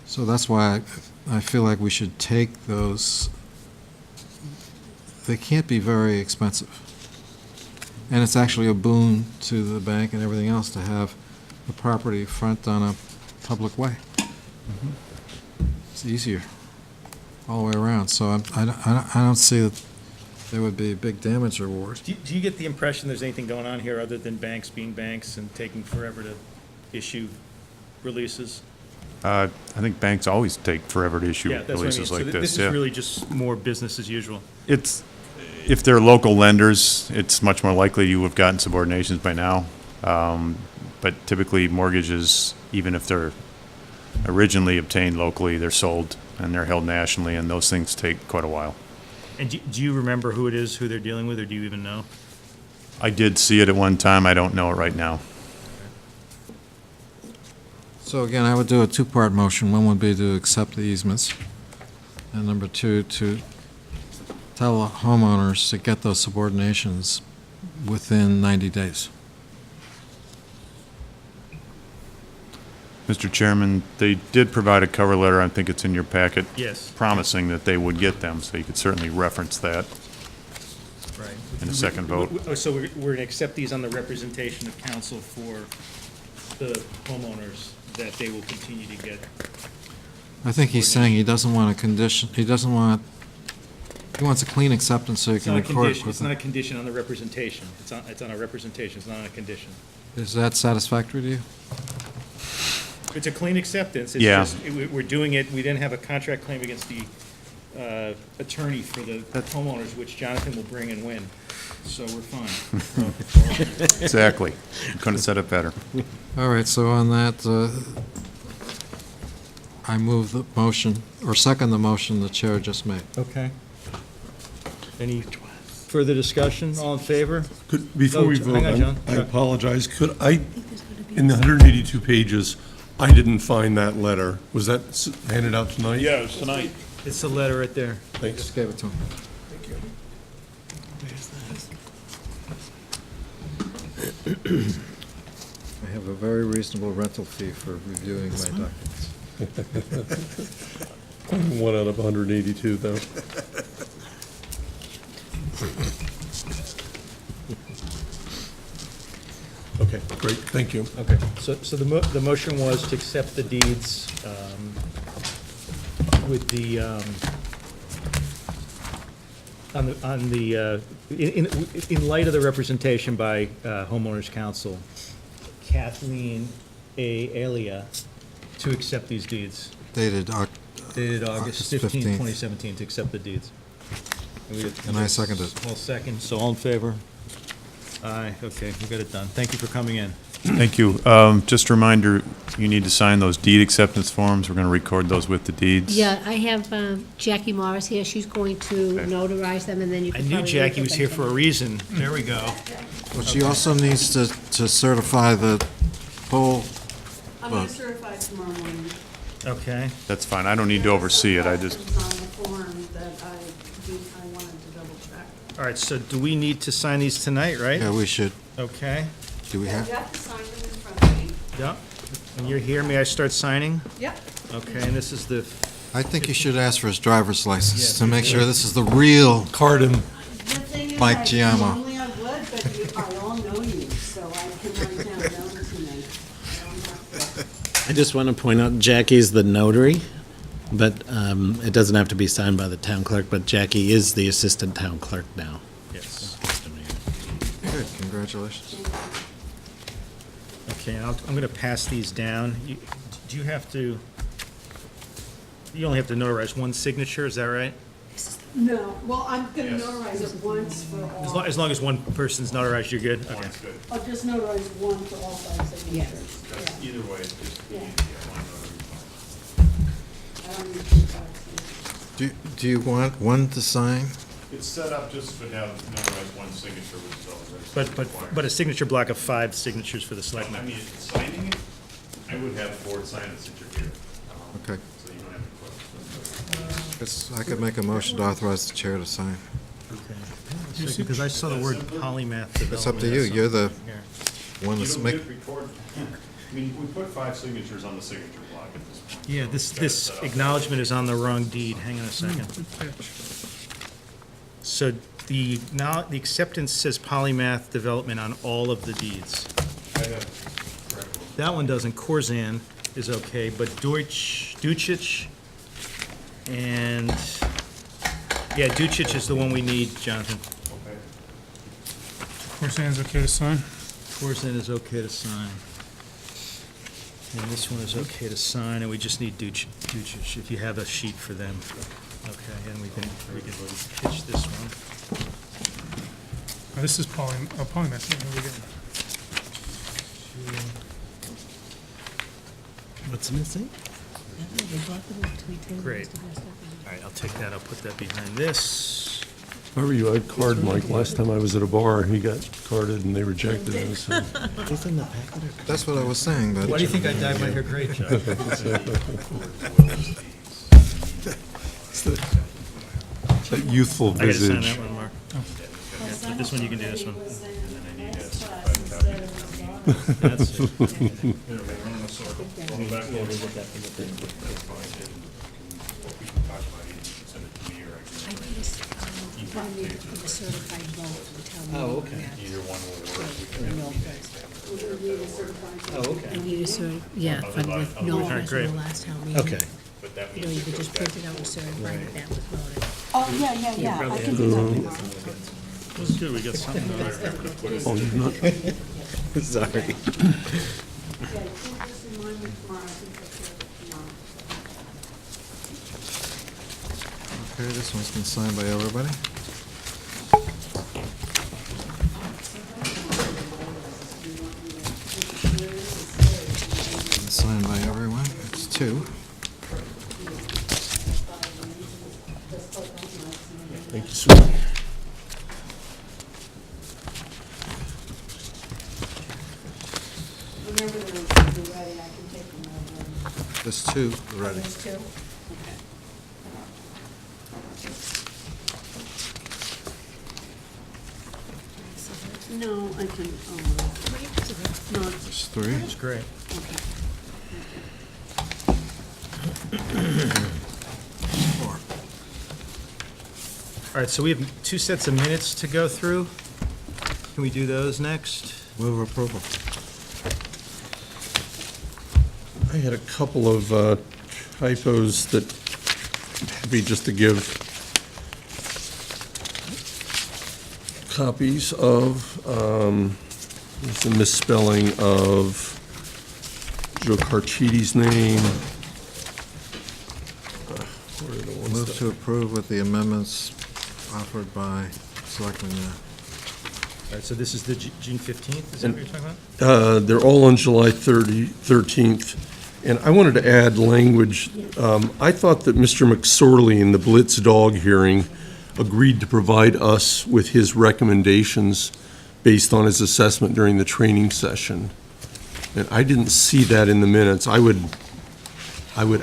So that's why I feel like we should take those. They can't be very expensive. And it's actually a boon to the bank and everything else to have the property front on a public way. It's easier all the way around. So I don't see that there would be big damage reward. Do you get the impression there's anything going on here other than banks being banks and taking forever to issue releases? I think banks always take forever to issue Yeah, that's what I mean. releases So like this this, is yeah. really just more business as usual. If they're local lenders, it's much more likely you have gotten subordinations by now. But typically mortgages, even if they're originally obtained locally, they're sold and they're held nationally, and those things take quite a while. And do you remember who it is, who they're dealing with, or do you even know? I did see it at one time. I don't know it right now. So again, I would do a two-part motion. One would be to accept the easements, and number two, to tell the homeowners to get those subordinations within 90 days. Mr. Chairman, they did provide a cover letter, I think it's in your packet. Yes. Promising that they would get them, so you could certainly reference that Right. in a second vote. So we're going to accept these on the representation of council for the homeowners, that they will continue to get. I think he's saying he doesn't want a condition, he wants a clean acceptance so he It's can not a record it condition, with it's not a them. condition on the representation. It's on a representation, it's not on a condition. Is that satisfactory to you? It's a clean acceptance. It's Yeah. just, we're doing it, we didn't have a contract claim against the attorney for the homeowners, which Jonathan will bring and win. So we're fine. Exactly. Couldn't have said it better. All right, so on that, I move the motion, or second the motion the chair just made. Okay. Any further discussion? All in favor? Before we Oh, vote, hang on, John. I apologize. Could I, in the 182 pages, I didn't find that letter. Was that handed out tonight? Yeah, it was tonight. It's the letter right there. Thanks. Just gave it to him. I have a very reasonable rental fee for reviewing my documents. One out of 182, though. Okay, great, thank you. Okay, so the motion was to accept the deeds with the, in light of the representation by homeowners council, Kathleen A. Alia, to accept these deeds. Dated August 15, 2017, to accept the deeds. And I second it. All second, so all in favor? Aye, okay, we got it done. Thank you for coming in. Thank you. Just a reminder, you need to sign those deed acceptance forms. We're going to record those with the deeds. Yeah, I have Jackie Morris here. She's going to notarize them, and then you I can knew probably Jackie look was at here them. for a reason. There we go. Well, she also needs to certify the poll I'm going vote. to certify tomorrow morning. Okay. That's fine. I don't need to oversee it. I just, It's on the form that I wanted to double check. All right, so do we need to sign these tonight, right? Yeah, we should. Okay. Do we have? You have to sign them in front of me. Yep. And you're here, may I start signing? Yep. Okay, and this is the, I think you should ask for his driver's license to make sure this is the real Cardin. The thing is, Mike Giammo. normally I would, but I all know you, so I can write down notes to me. I just want to point out, Jackie's the notary, but it doesn't have to be signed by the town clerk, but Jackie is the assistant town clerk now. yes. Good, congratulations. Okay, and I'm going to pass these down. Do you have to, you only have to notarize one signature, is that right? No, well, I'm going to notarize it once for all. As long as one person's notarized, you're good? Okay. I'll just notarize one for all 5 signatures. Yeah. either way, it's just Yeah. easy. I don't need 2 signatures. Do you want one to sign? It's set up just for now, notarize one signature, which is all that's required. But a signature block of 5 signatures for the I selectmen. mean, signing it, I would have the board sign it since you're here. Okay. So you don't have to put. Guess I could make a motion to authorize the chair to sign. Because I saw the word polymath development. It's up to you. You're the one that's You making. don't get record, I mean, we put 5 signatures on the signature block at this point. Yeah, so this it's got it set up. acknowledgement is on the wrong deed. Hang on a second. So the acceptance says polymath development on all of the deeds. I have correct one. That one doesn't. Corzan is okay, but Duchich, and, yeah, Duchich is the one we need, Jonathan. Okay. Corsan's okay to sign? Corzan is okay to sign. And this one is okay to sign, and we just need Duchich, if you have a sheet for them. Okay, and we can pitch this one. Oh, this is polymath. Yeah, here we go. What's missing? Great. All right, I'll take that, I'll put that behind this. Where were you? I had card Mike last time I was at a bar. He got carded and they rejected him. So. He's in the packet or? That's what I was saying, but. Why do you think I dyed my hair gray, Chuck? That youthful I gotta sign visage. that one, Mark. Yeah, but this one, you can do this one. That's it. Oh, okay. Either one will work. Oh, okay. I need a yeah, but with no All right, address great. from the last town meeting. Okay. But that You know, you could just print it out and certify that that was voted. Oh, yeah, I can do that tomorrow. That's good, we got something on there. Oh, you've not? Sorry. Yeah, can you just remind me tomorrow, I think I'll share it tomorrow. Okay, this one's been signed by everybody. Been signed by everyone, it's two. Thank you, sir. Remember those, be ready, I can take them over. There's two already. There's two? Okay. No, I can, no. There's three. That's great. Four. All right, so we have two sets of minutes to go through. Can we do those next? Move approval. I had a couple of typos that happy just to give copies of. There's a misspelling of Joe Carcidi's name. What are the ones Move that- to approve with the amendments offered by Selectmen. All right, so this is the June 15th, is that what you're talking about? They're all on July 13th. And I wanted to add language. I thought that Mr. McSorley in the Blitz dog hearing agreed to provide us with his recommendations based on his assessment during the training session. And I didn't see that in the minutes. I would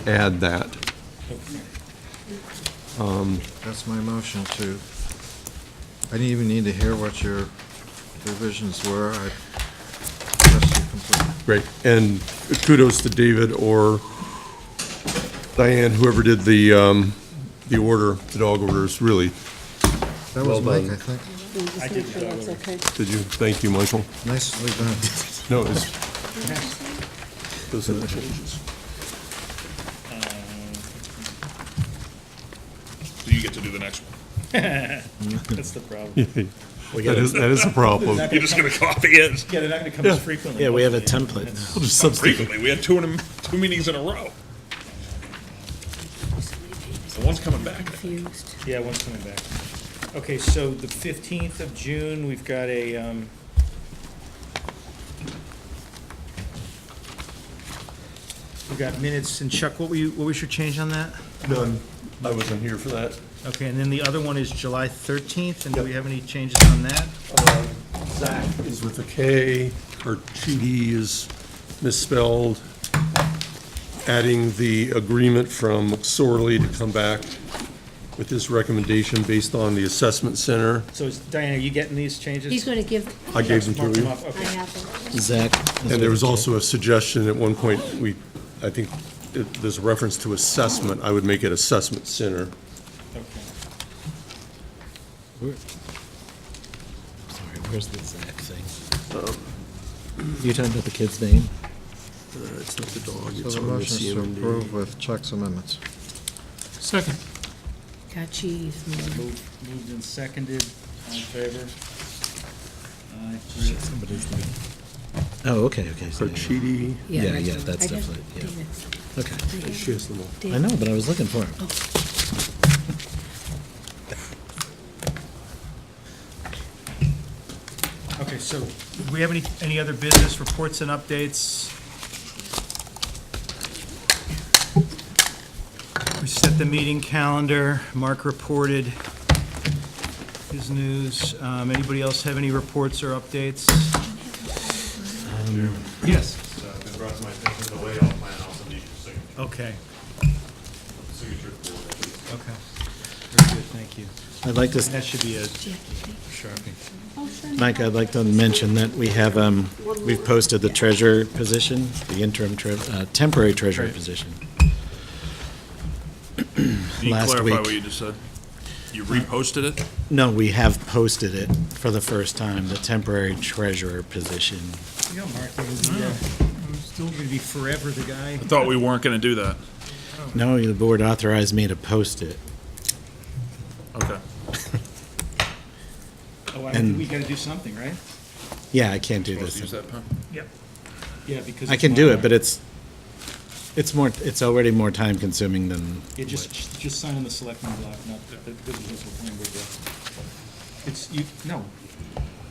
add that. That's my motion to, I didn't even need to hear what your revisions were. I trust you completely. Great. And kudos to David or Diane, whoever did the order, the dog orders, really. That well was Mike, done. I think. I did the dog order. Okay. Did you? Thank you, Michael. Nicely done. No, it was, those are the changes. So you get to do the next one. That's the problem. That is a problem. You're just gonna copy it. Yeah, they're not gonna come as frequently. Yeah, we have a hopefully. template. We'll just Not substitute. frequently, we had two meetings in a row. So one's coming back. Confused. Yeah, one's coming back. Okay, so the 15th of June, we've got a, we've got minutes, and Chuck, what was your change on that? None. I wasn't here for that. Okay, and then the other one is July 13th, and do we have any changes on that? Zach is with a K, Carcidi is misspelled. Adding the agreement from McSorley to come back with his recommendation based on the assessment center. So is, Diane, are you getting these changes? He's going to give, I gave them Mark to them you. up, I okay. have them. Zach. And there was also a suggestion at one point, I think there's a reference to assessment. I would make it assessment center. Okay. Sorry, where's the Zach thing? You talking about the kid's name? It's not the dog, So it's the on the motion is to CMD. approve with Chuck's amendments. Second. Got cheese. Moved and seconded, all in favor? Aye. Somebody's name. Oh, okay. So, Carcidi. yeah, that's definitely, yeah. Okay. She has them all. I know, but I was looking for him. Okay, so do we have any other business reports and updates? We set the meeting calendar. Mark reported his news. Anybody else have any reports or updates? Yes. Been brought to my attention, the layout plan also needs your signature. Okay, Signature for okay. Very good, thank you. I'd like to, And that should be a Sharpie. Mike, I'd like to mention that we have, we've posted the treasurer position, the interim, temporary treasurer Right. position. Can you Last clarify week. what you just said? You reposted it? No, we have posted it for the first time, the temporary treasurer position. You know, Mark, I'm still gonna be forever the guy. I thought we weren't gonna do that. No, the board authorized me to post it. Okay. Oh, So And- we gotta do something, right? Yeah, I can't do Supposed this. to use that pen? Yep. Yeah, because. I it's can do it, Mylar. but it's already more time consuming than. Yeah, just sign on the selectmen block, not the visitors will come in with you. It's, no,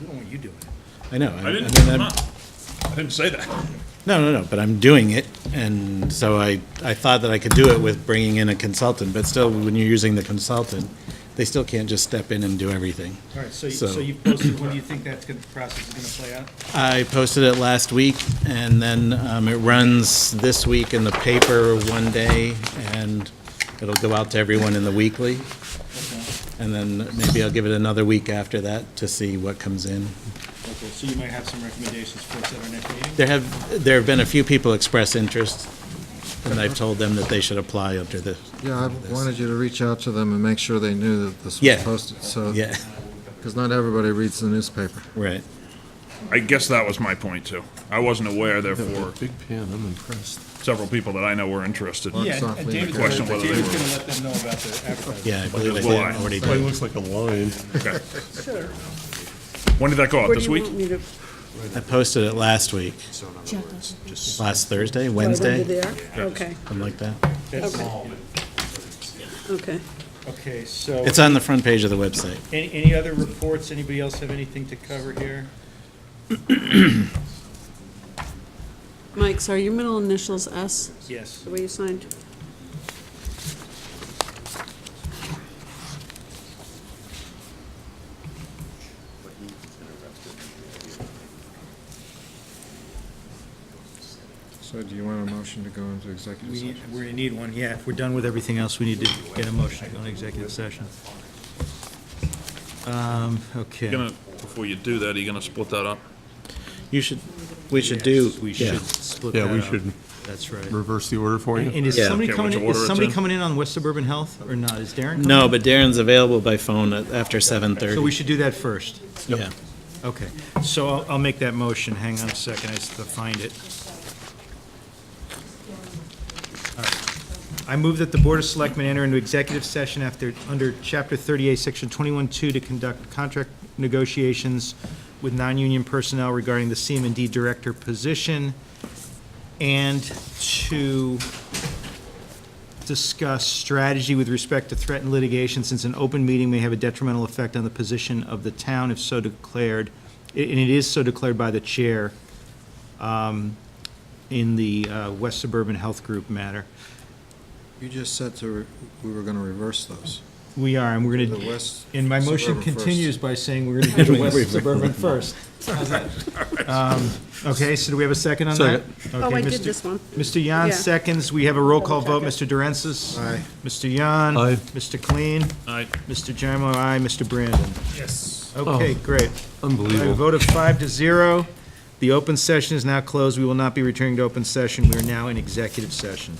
we don't want you doing it. I know. I didn't, mean, I'm not- I didn't say that. No, but I'm doing it, and so I thought that I could do it with bringing in a consultant, but still, when you're using the consultant, they still can't just step in and do everything. All right, so you posted, when do you think that process is gonna play out? I posted it last week, and then it runs this week in the paper one day, and it'll go out to everyone in the weekly. And then maybe I'll give it another week after that to see what comes in. Okay, so you might have some recommendations for us at our next meeting? There have been a few people express interest, and I've told them that they should apply under the. Yeah, I wanted you to reach out to them and make sure they knew that this was Yeah. posted, so. Yeah. Because not everybody reads the newspaper. Right. I guess that was my point too. I wasn't aware, therefore, Big pen, I'm impressed. several people that I know were interested. Yeah, softly and David's Question whether they David's were- gonna let them know about the advertising. Yeah, I believe I Like did why? already. It looks like a line. Okay. Sure. When did that go out, Where this do you week? want me to? I posted it last week, last Thursday, Right Wednesday, under there? Okay, something like that. okay. Okay, so. It's on the front page of the website. Any other reports? Anybody else have anything to cover here? Mike, so are your middle initials S, Yes. the way you signed? So do you want a motion to go into executive session? We're gonna need one, yeah. If we're done with everything else, we need to get a motion to go into executive session. Okay. Before you do that, are you gonna split that up? We should do, We yeah. should split that Yeah, we up. should That's right. reverse the order for you. And is Yeah. somebody Okay, coming which in, order is it's somebody in? coming in on West Suburban Health or not? Is Darren coming? No, but Darren's available by phone after 7:30. So we should do that first. Yeah. Okay, so I'll make that motion. Hang on a second, I just have to find it. All right. I move that the Board of Selectmen enter into executive session under Chapter 38, Section 21-2 to conduct contract negotiations with non-union personnel regarding the CM&D director position and to discuss strategy with respect to threatened litigation, since an open meeting may have a detrimental effect on the position of the town if so declared, and it is so declared by the chair in the West Suburban Health Group matter. You just said we were going to reverse those. We are, and we're The going West to, and my motion Suburban first. continues by saying we're going to do the West Suburban first. How's that? Okay, so do we have a second on that? Oh, Okay, I did Mr. this one. Mr. Yan Yeah. seconds. We have a roll call vote. Mr. Durensis? Aye. Mr. Yan? Aye. Mr. Clean? Aye. Mr. Jarmo, aye. Mr. Brandon? Yes. Okay, great. Unbelievable. A vote of 5-0. The open session is now closed. We will not be returning to open session. We are now in executive session.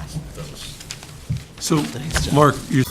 So, Mark, you